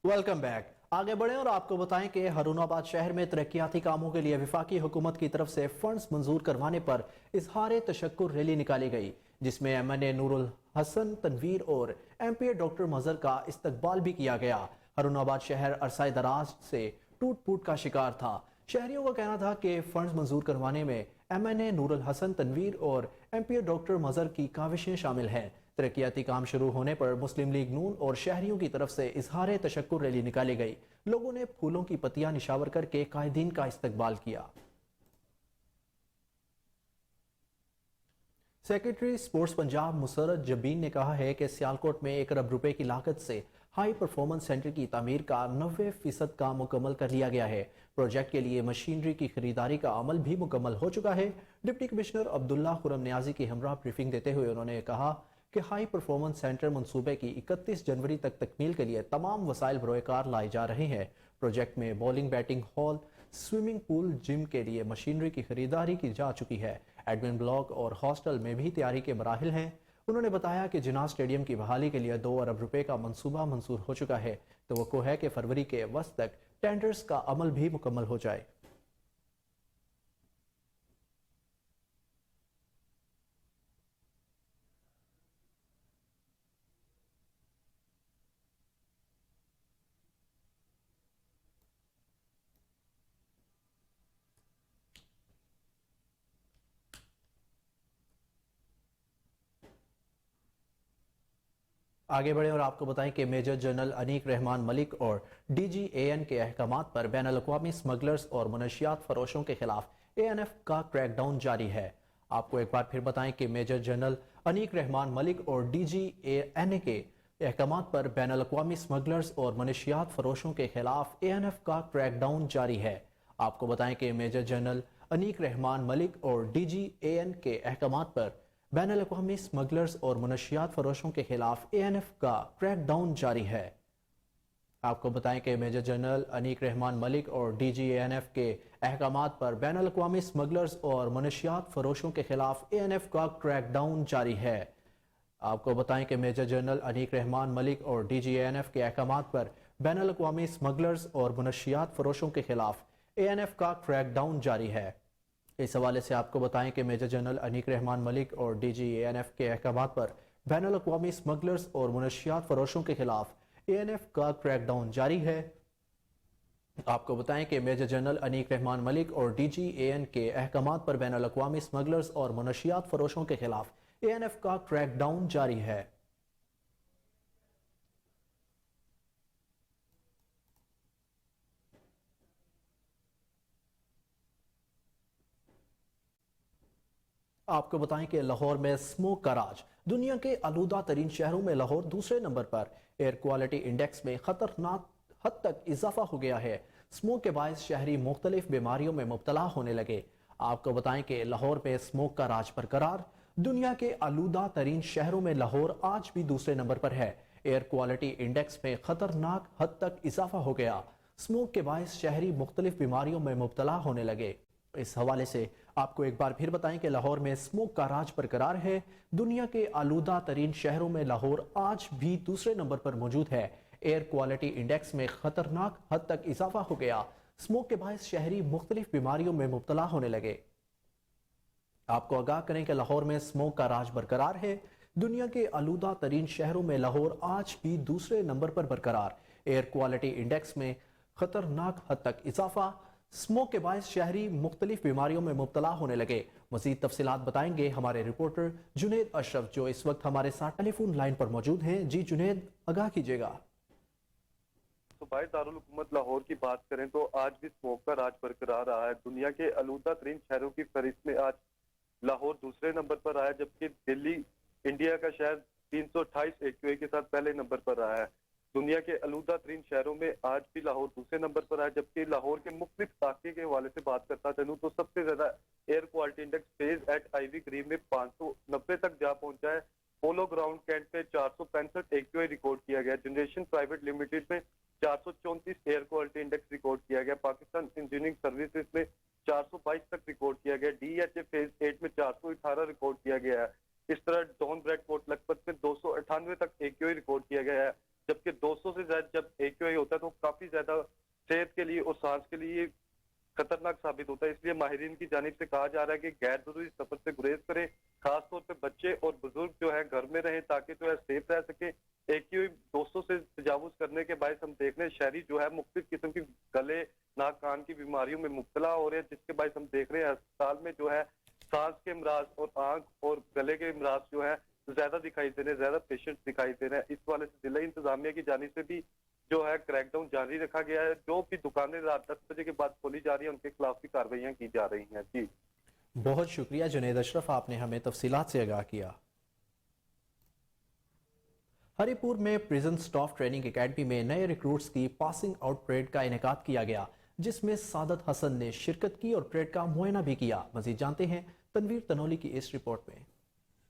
Welcome back. आगे बढ़ें और आपको बताएं कि हरुणाबाद शहर में तरक्याती कामों के लिए वफाकी हुकूमत की तरफ से फंड्स मंजूर करवाने पर इजहार तशक्कुर रैली निकाली गई, जिसमें MNA नूरुल हसन तनवीर और MP डॉक्टर मजहर का इस्तकबाल भी किया गया। हरुणाबाद शहर अरसाए दराज से टूट फूट का शिकार था। शहरियों का कहना था कि फंड्स मंजूर करवाने में MNA नूरुल हसन तनवीर और MP डॉक्टर मजहर की काविशें शामिल हैं, तरक्याती काम शुरू होने पर मुस्लिम लीग नून और शहरियों की तरफ से इजहार तशक्कुर रैली निकाली गई। लोगों ने फूलों की पत्तियां निशावर करके कायदीन का इस्तकबाल किया। सेक्रेटरी स्पोर्ट्स पंजाब मुसर्रत जबीन ने कहा है कि सियालकोट में 1 अरब रुपए की लागत से हाई परफॉर्मेंस सेंटर की तामीर का 90% काम मुकम्मल कर लिया गया है। प्रोजेक्ट के लिए मशीनरी की खरीदारी का अमल भी मुकम्मल हो चुका है। डिप्टी कमिश्नर अब्दुल्ला खुरम न्याजी की हमरा ब्रीफिंग देते हुए उन्होंने कहा कि हाई परफॉर्मेंस सेंटर मंसूबे की 31 जनवरी तक तकमील के लिए तमाम वसाइल बरोकार लाए जा रहे हैं। प्रोजेक्ट में bowling, batting hall, swimming pool, gym के लिए मशीनरी की खरीदारी की जा चुकी है। एडमिन ब्लॉक और हॉस्टल में भी तैयारी के मराहिल हैं। उन्होंने बताया कि जिन्ना स्टेडियम की बहाली के लिए 2 अरब रुपए का मंसूबा मंजूर हो चुका है। तवक्को है कि फरवरी के वस्त तक टेंडर्स का अमल भी मुकम्मल हो जाए। आगे बढ़े और आपको बताएं कि मेजर जनरल अनीक रहमान मलिक और DGAN के अहकामात पर बैनुल-अक़वामी स्मगलर्स और मनशियात फरोशों के खिलाफ ANF का क्रैकडाउन जारी है। आपको एक बार फिर बताएं कि मेजर जनरल अनीक रहमान मलिक और DGAN के अहकामात पर बैनुल-अक़वामी स्मगलर्स और मनशियात फरोशों के खिलाफ ANF का क्रैकडाउन जारी है। आपको बताएं कि मेजर जनरल अनीक रहमान मलिक और DGAN के अहकामात पर बैनुल-अक़वामी स्मगलर्स और मनशियात फरोशों के खिलाफ ANF का क्रैकडाउन जारी है। आपको बताएं कि मेजर जनरल अनीक रहमान मलिक और DGANF के अहकामात पर बैनुल-अक़वामी स्मगलर्स और मनशियात फरोशों के खिलाफ ANF का क्रैकडाउन जारी है। आपको बताएं कि मेजर जनरल अनीक रहमान मलिक और DGANF के अहकामात पर बैनुल-अक़वामी स्मगलर्स और मनशियात फरोशों के खिलाफ ANF का क्रैकडाउन जारी है। इस हवाले से आपको बताएं कि मेजर जनरल अनीक रहमान मलिक और DGANF के अहकामात पर बैनुल-अक़वामी स्मगलर्स और मनशियात फरोशों के खिलाफ ANF का क्रैकडाउन जारी है। आपको बताएं कि मेजर जनरल अनीक रहमान मलिक और DGAN के अहकामात पर बैनुल-अक़वामी स्मगलर्स और मनशियात फरोशों के खिलाफ ANF का क्रैकडाउन जारी है। आपको बताएं कि लाहौर में स्मोक का राज। दुनिया के आलूदा तरीन शहरों में लाहौर दूसरे नंबर पर। एयर क्वालिटी इंडेक्स में खतरनाक हद तक इजाफा हो गया है। स्मोक के बायस शहरी मुख्तलिफ बीमारियों में मुब्तला होने लगे। आपको बताएं कि लाहौर में स्मोक का राज बरकरार। दुनिया के आलूदा तरीन शहरों में लाहौर आज भी दूसरे नंबर पर है। एयर क्वालिटी इंडेक्स में खतरनाक हद तक इजाफा हो गया। स्मोक के बायस शहरी मुख्तलिफ बीमारियों में मुब्तला होने लगे। इस हवाले से आपको एक बार फिर बताएं कि लाहौर में स्मोक का राज बरकरार है। दुनिया के आलूदा तरीन शहरों में लाहौर आज भी दूसरे नंबर पर मौजूद है। एयर क्वालिटी इंडेक्स में खतरनाक हद तक इजाफा हो गया। स्मोक के बायस शहरी मुख्तलिफ बीमारियों में मुब्तला होने लगे। आपको आगाह करें कि लाहौर में स्मोक का राज बरकरार है। दुनिया के आलूदा तरीन शहरों में लाहौर आज भी दूसरे नंबर पर बरकरार। एयर क्वालिटी इंडेक्स में खतरनाक हद तक इजाफा। स्मोक के बायस शहरी मुख्तलिफ बीमारियों में मुब्तला होने लगे। मज़ीद तफसीलात बताएंगे हमारे रिपोर्टर जुनेद अशरफ, जो इस वक्त हमारे साथ टेलीफोन लाइन पर मौजूद हैं। जी जुनेद, आगाह कीजिएगा। सूबाई दारुल हुकूमत लाहौर की बात करें तो आज भी स्मोक का राज बरकरार रहा है। दुनिया के आलूदा तरीन शहरों की फहरिस्त में आज लाहौर दूसरे नंबर पर आया, जबकि दिल्ली इंडिया का शहर 328 AQI के साथ पहले नंबर पर रहा है। दुनिया के आलूदा तरीन शहरों में आज भी लाहौर दूसरे नंबर पर है। जबकि लाहौर के मुख्तलिफ इलाके के हवाले से बात करता चलूँ तो सबसे ज्यादा air quality index phase eight आईवी करीब में 590 तक जा पहुंचा है। पोलो ग्राउंड कैंट पे 465 AQI रिकॉर्ड किया गया। जनरेशन प्राइवेट लिमिटेड में 434 एयर क्वालिटी इंडेक्स रिकॉर्ड किया गया। पाकिस्तान इंजीनियरिंग सर्विसेज में 422 तक रिकॉर्ड किया गया। DHA फेज 8 में 418 रिकॉर्ड किया गया है। इस तरह डॉन ब्रैडफोर्ड लखपत में 298 तक AQI रिकॉर्ड किया गया है, जबकि 200 से ज्यादा जब AQI होता है तो काफी ज्यादा सेहत के लिए और सांस के लिए खतरनाक साबित होता है। इसलिए माहिरीन की जानिब से कहा जा रहा है कि गैर जरूरी सफर से गुरेज करें। खासतौर पे बच्चे और बुजुर्ग जो है घर में रहें ताकि जो है सेफ रह सके। AQI 200 से तजावुज करने के बायस हम देख रहे हैं शहरी जो है मुख्तलिफ किस्म की गले नाक कान की बीमारियों में मुब्तला हो रहे हैं, जिसके बायस हम देख रहे हैं अस्पताल में जो है सांस के अमराज और आंख और गले के अमराज जो है ज्यादा दिखाई दे रहे हैं, ज्यादा पेशेंट दिखाई दे रहे हैं। इस वाले से जिला इंतजामिया की जानिब से भी जो है क्रैकडाउन जारी रखा गया है। जो भी दुकानें रात 10 बजे के बाद खोली जा रही है उनके खिलाफ भी कार्रवाइयाँ की जा रही हैं। जी बहुत शुक्रिया जुनैद अशरफ, आपने हमें तफसीलात से आगाह किया। हरिपुर में प्रिजन स्टाफ ट्रेनिंग एकेडमी में नए रिक्रूट्स की पासिंग आउट परेड का इनेकाद किया गया, जिसमें सादत हसन ने शिरकत की और परेड का मुआयना भी किया। मजीद जानते हैं तनवीर तनोली की इस रिपोर्ट में।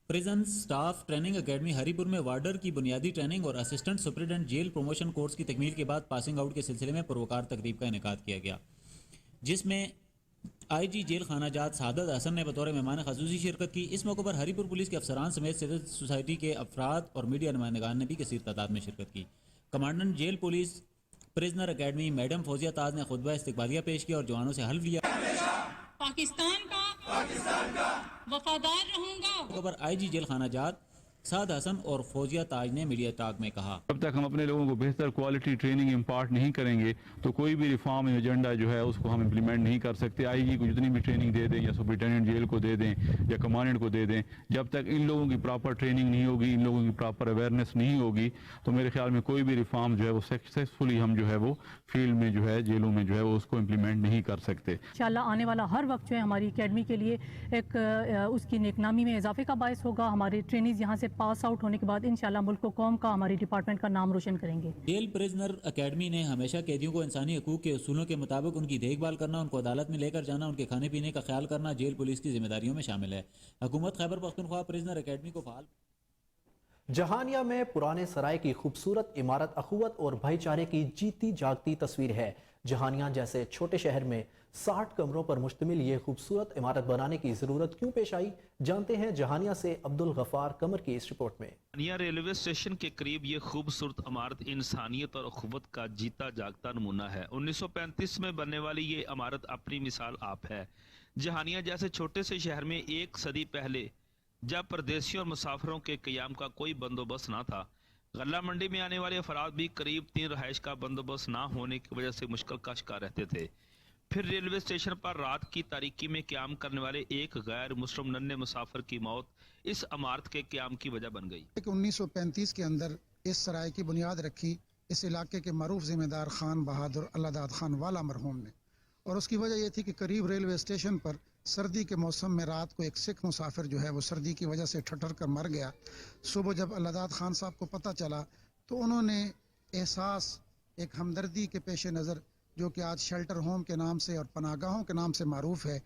Prison staff training academy Haripur में वार्डर की बुनियादी ट्रेनिंग और assistant superintendent jail promotion course की तकमील के बाद पासिंग आउट के सिलसिले में पुरवकार तकरीब का इनेकाद किया गया, जिसमें आईजी जेल खाना जात सादत हसन ने बतौर मेहमान खसूसी शिरकत की। इस मौके पर हरिपुर पुलिस के अफसरान समेत सिविल सोसाइटी के अफराद और मीडिया नुमाइंदगान ने भी कसीर तादाद में शिरकत की। Commandant jail police prisoner academy madam Fauzia Taj ने खुतबा इस्तकबालिया पेश किया और जवानों से हल्फ लिया। पाकिस्तान का वफादार रहूंगा। पर आईजी जेल खाना जात साद हसन और फौजिया ताज ने मीडिया टॉक में कहा, जब तक हम अपने लोगों को बेहतर क्वालिटी ट्रेनिंग इम्पार्ट नहीं करेंगे तो कोई भी रिफॉर्म एजेंडा जो है उसको हम इम्प्लीमेंट नहीं कर सकते। आईजी को जितनी भी ट्रेनिंग दे दें या सुपरिटेंडेंट जेल को दे दें या कमांडेंट को दे दें, जब तक इन लोगों की प्रॉपर ट्रेनिंग नहीं होगी, इन लोगों की प्रॉपर अवेयरनेस नहीं होगी, तो मेरे ख्याल में कोई भी रिफॉर्म जो है वो सक्सेसफुली हम जो है वो फील्ड में जो है जेलों में जो है वो उसको इम्प्लीमेंट नहीं कर सकते। इंशाल्लाह आने वाला हर वक्त जो है हमारी अकेडमी के लिए एक उसकी नेकनामी में इजाफे का बायस होगा। हमारे ट्रेनिंग यहाँ से पास आउट होने के बाद इंशाल्लाह मुल्क को कौम का हमारी डिपार्टमेंट का नाम रोशन करेंगे। जेल प्रिजनर एकेडमी ने हमेशा कैदियों को इंसानी हकूक के उसूलों के मुताबिक उनकी देखभाल करना, उनको अदालत में लेकर जाना, उनके खाने पीने का ख्याल करना जेल पुलिस की जिम्मेदारियों में शामिल है। हुकूमत खैबर पख्तूनख्वा प्रिजनर एकेडमी को फाल। जहानिया में पुराने सराय की खूबसूरत इमारत अखुवत और भाईचारे की जीती जागती तस्वीर है। जहानिया जैसे छोटे शहर में 60 कमरों पर मुश्तमिल ये खूबसूरत इमारत बनाने की जरूरत क्यों पेश आई, जानते हैं जहानिया से अब्दुल गफार कमर की इस रिपोर्ट में। जहानिया रेलवे स्टेशन के करीब ये खूबसूरत इमारत इंसानियत और अखुवत का जीता जागता नमूना है। 1935 में बनने वाली ये इमारत अपनी मिसाल आप है। जहानिया जैसे छोटे से शहर में एक सदी पहले जब परदेशियों और मुसाफिरों के क़याम का कोई बंदोबस्त ना था, गल्ला मंडी में आने वाले अफराद भी करीब 3 रहायश का बंदोबस्त ना होने की वजह से मुश्किल का शिकार रहते थे। फिर रेलवे स्टेशन पर रात की तारीकी में क़याम करने वाले एक गैर मुस्लिम नन्हे मुसाफिर की मौत इस इमारत के क़याम की वजह बन गई। 1935 के अंदर इस सराय की बुनियाद रखी इस इलाके के मरूफ जिम्मेदार खान बहादुर अल्लादाद खान वाला मरहूम ने, और उसकी वजह यह थी कि करीब रेलवे स्टेशन पर सर्दी के मौसम में रात को एक सिख मुसाफिर जो है वो सर्दी की वजह से ठठर कर मर गया। सुबह जब अल्लादाद खान साहब को पता चला तो उन्होंने एहसास एक हमदर्दी के पेश नज़र, जो कि आज शेल्टर होम के नाम से और पनागाहों के नाम से मारूफ है,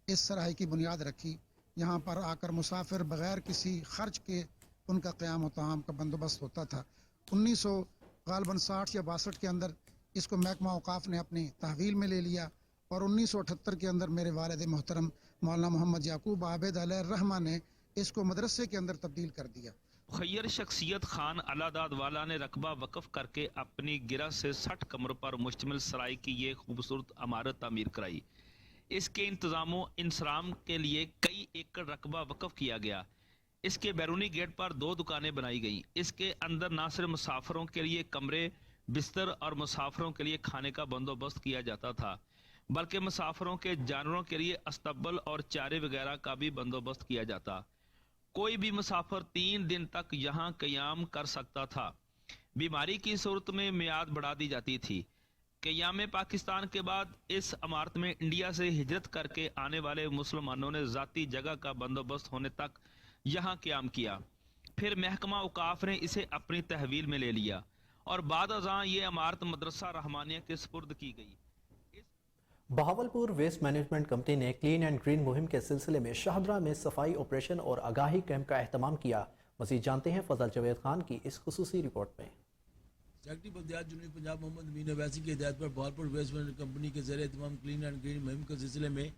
इस सराय की बुनियाद रखी। यहाँ पर आकर मुसाफिर बग़ैर किसी खर्च के उनका क़याम व तआम का बंदोबस्त होता था। 1960 या 62 के अंदर इसको महकमा औकाफ ने अपनी तहवील में ले लिया और 1978 के अंदर मेरे वालिद मोहतरम मौलाना मोहम्मद याकूब आबिद अलैहिर्रहमा ने इसको मदरसे के अंदर तब्दील कर दिया। खैर शख्सियत खान अलादाद वाला ने रकबा वक़फ़ करके अपनी गिरह से 60 कमरों पर मुश्तमिल सराय की ये खूबसूरत इमारत तामीर कराई। इसके इंतज़ामों इंसराम के लिए कई एकड़ रकबा वक़फ़ किया गया। इसके बैरूनी गेट पर 2 दुकानें बनाई गई। इसके अंदर न सिर्फ मुसाफिरों के लिए कमरे, बिस्तर और मुसाफिरों के लिए खाने का बंदोबस्त किया जाता था, बल्कि मुसाफिरों के जानवरों के लिए अस्तबल और चारे वगैरह का भी बंदोबस्त किया जाता। कोई भी मुसाफिर 3 दिन तक यहाँ क़याम कर सकता था। बीमारी की सूरत में मियाद बढ़ा दी जाती थी। क़याम पाकिस्तान के बाद इस इमारत में इंडिया से हिजरत करके आने वाले मुसलमानों ने ज़ाती जगह का बंदोबस्त होने तक यहाँ क़याम किया। फिर महकमा औकाफ ने इसे अपनी तहवील में ले लिया और बाद अज़ां ये इमारत मदरसा रहमानिया के सुपुर्द की गई। बहावलपुर वेस्ट मैनेजमेंट कंपनी ने क्लीन एंड ग्रीन मुहिम के सिलसिले में शाहदरा में सफाई ऑपरेशन और आगाही कैंप का एहतमाम किया। मज़ीद जानते हैं फजल जावेद खान की इस खुसूसी रिपोर्ट में। सेक्रेटरी बल्दियात जुनूबी पंजाब मोहम्मद मीन अवैसी की हिदायत पर बहावलपुर वेस्ट मैनेजमेंट कंपनी के ज़रिए एहतमाम क्लीन एंड ग्रीन मुहिम के सिलसिले में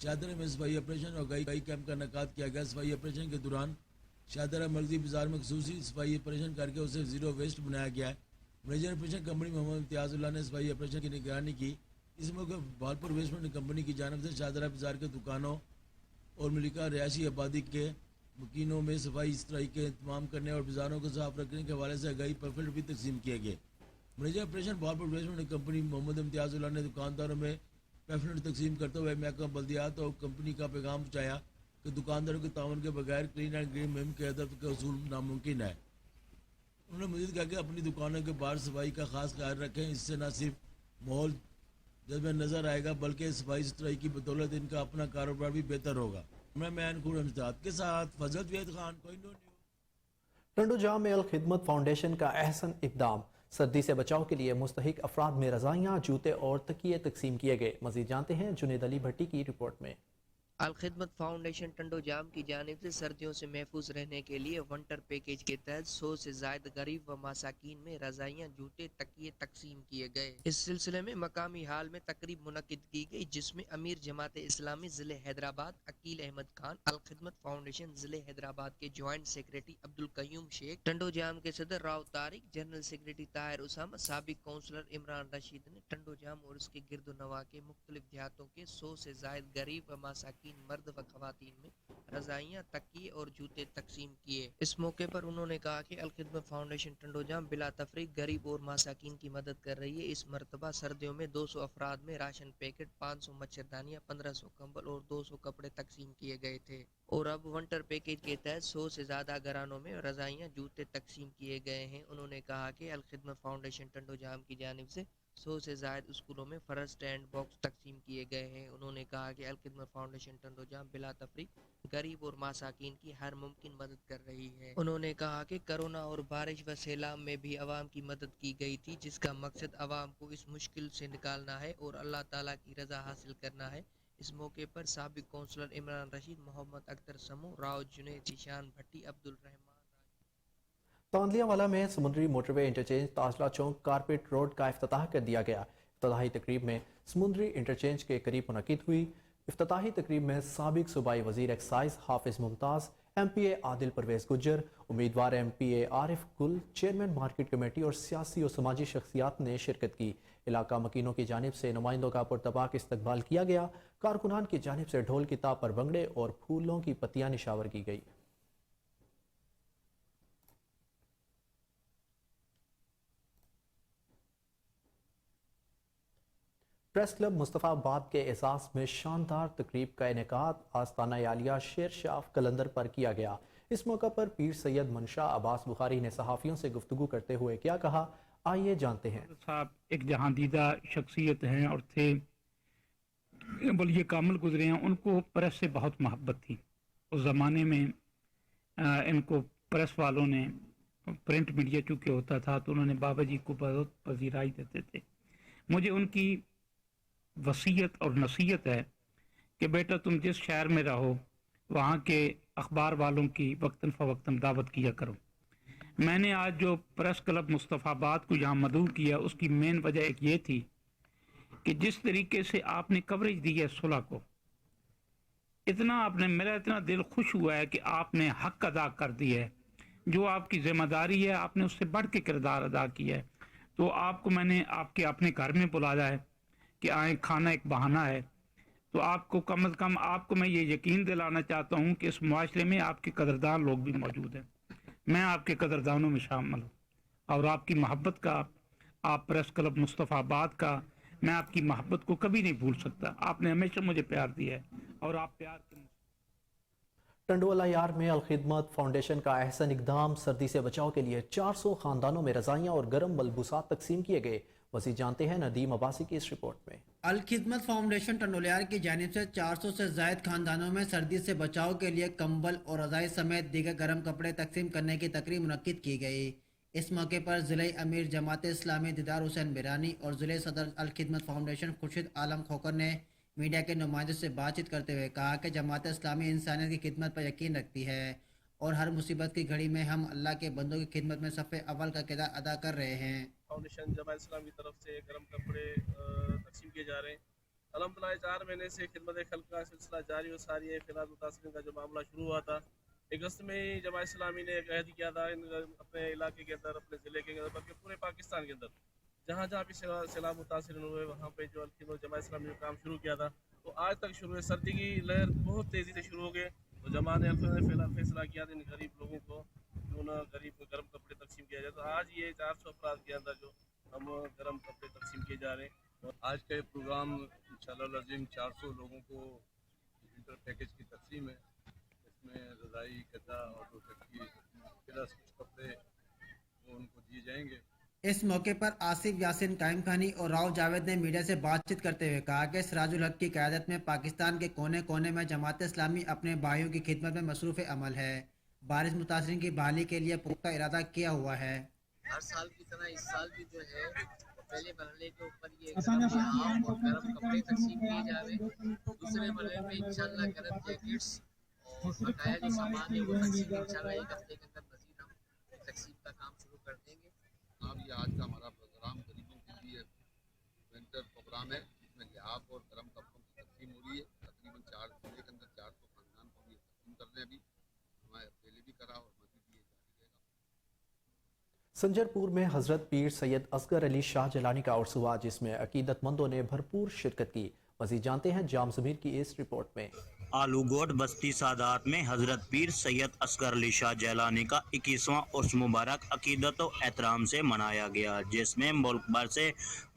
शाहदरा में सफाई ऑपरेशन और आगाही कैंप का इनेकाद किया गया। सफाई ऑपरेशन के दौरान शाहदरा मर्कजी बाजार में खसूसी सफाई ऑपरेशन करके उसे जीरो वेस्ट बनाया गया है। Manager operation company Mohammad Imtiazullah ने सफाई ऑपरेशन की निगरानी की। इस मौके बहावलपुर वेस्ट मैनेजमेंट कंपनी की जानिब से शाहदरा बाजार के दुकानों और मलिका रिहायशी आबादी के मकीनों में सफाई इस्तराई के इंतजाम करने और बाजारों को साफ रखने के हवाले से आगाही पैम्फलेट भी तकसीम किए गए। Manager operation Bahawalpur waste management company Mohammad Imtiazullah ने दुकानदारों में पैम्फलेट तकसीम करते हुए महकमा बल्दियात और कंपनी का पैगाम पहुँचाया कि दुकानदारों के ताउन के बगैर क्लीन एंड ग्रीन मुहिम के हदफ का असूल नामुमकिन है। उन्होंने मजीद कहा कि अपनी दुकानों के बाहर सफाई का खास ख्याल रखें, इससे न सिर्फ माहौल जब में नजर आएगा बल्कि सफाई सुथराई की बदौलत इनका अपना कारोबार भी बेहतर होगा। मैं खुरमजाद के साथ फजल वेद खान, कोई नो न्यूज़। टंडो जाम में अल खिदमत फाउंडेशन का अहसन इकदाम, सर्दी से बचाव के लिए मुस्तहिक अफराद में रजाइयाँ, जूते और तकिए तकसीम किए गए। मजीद जानते हैं जुनेद अली भट्टी की रिपोर्ट में। अल खिदमत फाउंडेशन टंडो जाम की जानिब से सर्दियों से महफूज रहने के लिए विंटर पैकेज के तहत 100 से ज्यादा गरीब व मासाकीन में रजाइयाँ, जूते, तकिए तकसीम किए गए। इस सिलसिले में मकामी हाल में तकरीब मुनक्किद की गई, जिसमें अमीर जमात इस्लामी ज़िले हैदराबाद अकील अहमद खान, अल खिदमत फाउंडेशन ज़िले हैदराबाद के ज्वाइंट सेक्रेटरी अब्दुल कयूम शेख, टंडो जाम के सदर राव तारिक, जनरल सेक्रेटरी ताहिर उसामा, साबिक काउंसलर इमरान रशीद ने टंडो जाम और उसके गिरदो नवा के मुख्तलिफ देहातों के 100 से ज्यादा गरीब व मासाकीन मर्द व खवातीन में रजाइयाँ, तकिए और जूते तकसीम किए। इस मौके पर उन्होंने कहा कि अल खिदमत फाउंडेशन टंडो जाम बिला तफरीक गरीब और मासाकीन की मदद कर रही है। इस मरतबा सर्दियों में 200 अफराद में राशन पैकेट, 500 मच्छरदानियाँ, 1500 कंबल और 200 कपड़े तकसीम किए गए थे। और अब विंटर पैकेज के तहत 100 से ज्यादा घरानों में रजाइयाँ, जूते तकसीम किए गए हैं। उन्होंने कहा कि अल खिदमत फाउंडेशन टंडो जाम की जानिब से 100 से ज्यादा स्कूलों में फर्स्ट स्टैंड बॉक्स तकसीम किए गए हैं। उन्होंने कहा कि अल खिदमत फाउंडेशन टंडो जाम बिला तफरीक गरीब और मासाकीन की हर मुमकिन मदद कर रही है। उन्होंने कहा कि कोरोना और बारिश व सैलाब में भी अवाम की मदद की गई थी, जिसका मकसद अवाम को इस मुश्किल से निकालना है और अल्लाह ताला की रजा हासिल करना है। इस मौके पर साबिक काउंसलर इमरान रशीद, मोहम्मद अख्तर समू, राव जुनैद, जीशान भट्टी, अब्दुल रहमान। तांदलियावाला में समुद्री मोटरवे इंटरचेंज ताजला चौक कारपेट रोड का इफ्तिताह कर दिया गया। इफ्तिताही तकरीब में समुद्री इंटरचेंज के करीब मुनक्किद हुई। इफ्तिताही तकरीब में साबिक सूबाई वजीर एक्साइज हाफिज मुमताज़, MPA आदिल परवेज गुज्जर, उम्मीदवार MPA आरिफ गुल, चेयरमैन मार्केट कमेटी और सियासी और समाजी शख्सियात ने शिरकत की। इलाका मकीनों की जानिब से नुमाइंदों का पुरतबाक इस्तकबाल किया गया। कारकुनान की जानिब से ढोल की ताप पर भंगड़े और फूलों की पत्तियां निशावर की गई। प्रेस क्लब मुस्तफ़ाबाद के एजाज में शानदार तकरीब का इनेकाद आस्ताना आलिया शेर शाह कलंदर पर किया गया। इस मौका पर पीर सैयद मंशा अब्बास बुखारी ने सहाफ़ियों से गुफ्तगू करते हुए क्या कहा, आइए जानते हैं। साहब एक जहांदीदा शख्सियत हैं और थे वलिय कामिल गुजरे हैं। उनको प्रेस से बहुत मोहब्बत थी। उस ज़माने में इनको प्रेस वालों ने, प्रिंट मीडिया चूँकि होता था तो उन्होंने बाबा जी को बहुत पजीराई देते थे। मुझे उनकी वसीयत और नसीहत है कि बेटा तुम जिस शहर में रहो वहाँ के अखबार वालों की वक्तन फ़वक्तन दावत किया करो। मैंने आज जो प्रेस क्लब मुस्तफ़ाबाद को यहाँ मदऊ किया उसकी मेन वजह एक ये थी कि जिस तरीके से आपने कवरेज दी है सुलह को, इतना आपने, मेरा इतना दिल खुश हुआ है कि आपने हक अदा कर दिया है। जो आपकी जिम्मेदारी है आपने उससे बढ़ के किरदार अदा किया है। तो आपको मैंने आपके अपने घर में बुलाया है कि आए, खाना एक बहाना है। तो आपको कम से कम आपको मैं ये यकीन दिलाना चाहता हूँ कि इस मुआशरे में आपके कदरदान लोग भी मौजूद हैं। मैं आपके कदरदानों में शामिल हूँ और आपकी मोहब्बत का, आप प्रेस क्लब मुस्तफ़ाबाद का, मैं आपकी मोहब्बत को कभी नहीं भूल सकता। आपने हमेशा मुझे प्यार दिया है और आप प्यार के टंडोला यार में अल खिदमत फाउंडेशन का अहसन इकदाम, सर्दी से बचाव के लिए 400 खानदानों में रजाइयाँ और गर्म मलबूसात तकसीम किए गए। वज़ीर जानते हैं नदीम अब्बासी की इस रिपोर्ट में। अल खिदमत फाउंडेशन टंडोलियार की जानिब से 400 से ज़ायद खानदानों में सर्दी से बचाव के लिए कंबल और रज़ाई समेत दीगर गर्म कपड़े तकसीम करने की तकरीब मुनक्किद की गई। इस मौके पर ज़िले अमीर जमात इस्लामी दीदार हुसैन बिरानी और ज़िले सदर अल खिदमत फाउंडेशन खुर्शीद आलम खोकर ने मीडिया के नुमाइंदों से बातचीत करते हुए कहा कि जमात इस्लामी इंसानियत की खिदमत पर यकीन रखती है और हर मुसीबत की घड़ी में हम अल्लाह के बंदों की खिदमत में सफ़े अव्वल का किरदार अदा कर रहे हैं। फाउंडेशन जमात इस्लाम की तरफ से गर्म कपड़े तकसीम किए जा रहे हैं। अल्हम्दुलिल्लाह 4 महीने से खिदमत खल्क का सिलसिला जारी और सारी है। फिलहाल मुतासरीन का जो मामला शुरू हुआ था, अगस्त में ही जमात इस्लामी ने एक अहद किया था अपने इलाके के अंदर, अपने ज़िले के अंदर, बल्कि पूरे पाकिस्तान के अंदर जहाँ जहाँ भी सैलाब मुतासरीन हुए वहाँ पे जो जमात इस्लामी ने काम शुरू किया था। तो आज तक शुरू है, सर्दी की लहर बहुत तेज़ी से शुरू हो गई। तो जमा ने फैसला किया था इन गरीब लोगों को क्यों ना गरीब को गर्म कपड़े तकसीम किया जाए। तो आज ये 400 अफराद के अंदर जो हम गर्म कपड़े तकसीम किए जा रहे हैं। और आज का ये प्रोग्राम इंशाअल्लाह अज़ीम 400 लोगों को विंटर पैकेज की तकसीम है। उसमें रज़ाई गद्दा और 2 चक्की प्लस कुछ कपड़े वो उनको दिए जाएंगे। इस मौके पर आसिफ यासिन कायम खानी और राव जावेद ने मीडिया से बातचीत करते हुए कहा कि सिराजुल हक की क़यादत में पाकिस्तान के कोने कोने में जमात इस्लामी अपने भाइयों की खिदमत में मसरूफ़ अमल है। बारिश मुतासरीन की बहाली के लिए पुख्ता इरादा किया हुआ है। हर साल की तरह इस साल भी जो है पहले मरहले के ऊपर ये गर्म और गर्म कपड़े तकसीम किए जा रहे हैं। दूसरे मरहले में इंशाल्लाह गर्म जैकेट्स और बकाया जो सामान है वो तकसीम इंशाल्लाह एक हफ्ते के अंदर मज़ीद हम तकसीम का काम शुरू कर देंगे। ये आज का हमारा प्रोग्राम गरीबों के लिए विंटर प्रोग्राम है, जिसमें लिहाफ और गर्म कपड़ों की तकसीम हो रही है। तकरीबन 4 जिले के अंदर 400 खानदान को ये तकसीम करने अभी हमारे पहले भी करा और मज़ीद ये जारी रहेगा। संजरपुर में हजरत पीर सैयद असगर अली शाह जलानी का उर्स हुआ, जिसमें अकीदतमंदों ने भरपूर शिरकत की। मज़ीद जानते हैं जाम ज़मीर की इस रिपोर्ट में। आलूगोट बस्ती सादात में हजरत पीर सैयद असगर अली शाह जैलानी का 21वां उर्स मुबारक अकीदत और एहतराम से मनाया गया, जिसमें मुल्क भर से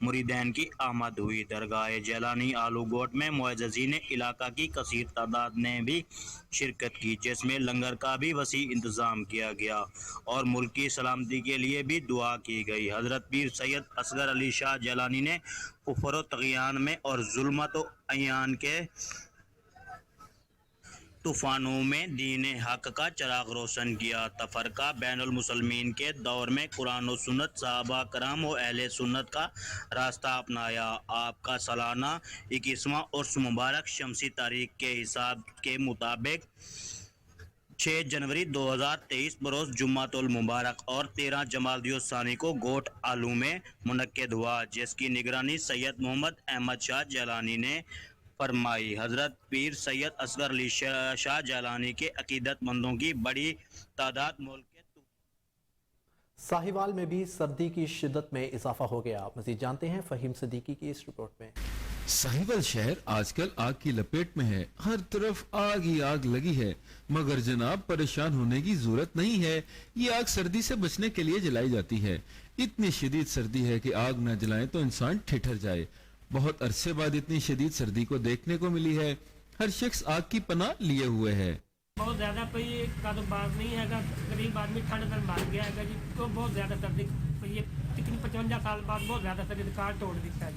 मुरीदैन की आमद हुई। दरगाह जैलानी आलूगोट में मुअज़्ज़िज़ीन इलाका की कसीर तादाद ने भी शिरकत की, जिसमें लंगर का भी वसी इंतज़ाम किया गया और मुल्क की सलामती के लिए भी दुआ की गई। हजरत पीर सैयद असगर अली शाह जैलानी ने कुफ्र व तग़यान में और ज़ुल्मत व अयान के तूफ़ानों में दीन हक का चराग रोशन किया। तफरका बैनुल मुसलमीन के दौर में कुरान और सुन्नत, सहाबा कराम और अहले सुन्नत का रास्ता अपनाया। आपका सालाना 21वां उर्स मुबारक शमसी तारीख के हिसाब के मुताबिक 6 जनवरी 2023 बरोज़ जुम्मातुल मुबारक और 13 जमादियो सानी को गोट आलू में मुनक्किद हुआ, जिसकी निगरानी सैयद मोहम्मद अहमद शाह जैलानी ने फरमाई। हजरत पीर सैयद असगर अली शाह जैलानी के अकीदतमंदों की बड़ी तादाद मुल्क के साहिवाल में भी सर्दी की शिद्दत में इजाफा हो गया। मज़ीद जानते हैं फ़हीम सिद्दीकी की इस रिपोर्ट में। साहिवाल शहर आजकल आग की लपेट में है, हर तरफ आग ही आग लगी है। मगर जनाब परेशान होने की जरूरत नहीं है, ये आग सर्दी से बचने के लिए जलाई जाती है। इतनी शदीद सर्दी है कि आग न जलाएं तो इंसान ठिठर जाए। बहुत अरसे बाद इतनी शदीद सर्दी को देखने को मिली है। हर शख्स आग की पनाह लिए हुए है। बहुत ज्यादा कारोबार नहीं है, गरीब आदमी ठंड में मार गया है जी, तो बहुत ज्यादा सर्दी ये तकरीबन 55 साल बाद बहुत ज्यादा सर्दी रिकॉर्ड तोड़ दिता है।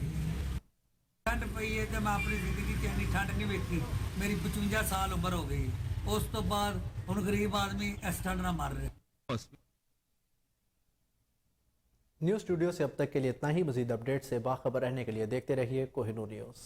ठंड पई है तो मैं अपनी जिंदगी च इन्नी ठंड नहीं वेखी। मेरी 55 साल उम्र हो गई, उस तो बाद हुण गरीब आदमी इस ठंड ना मर रहे। न्यूज़ स्टूडियो से अब तक के लिए इतना ही। मज़ीद अपडेट से बाखबर रहने के लिए देखते रहिए कोहिनूर न्यूज़।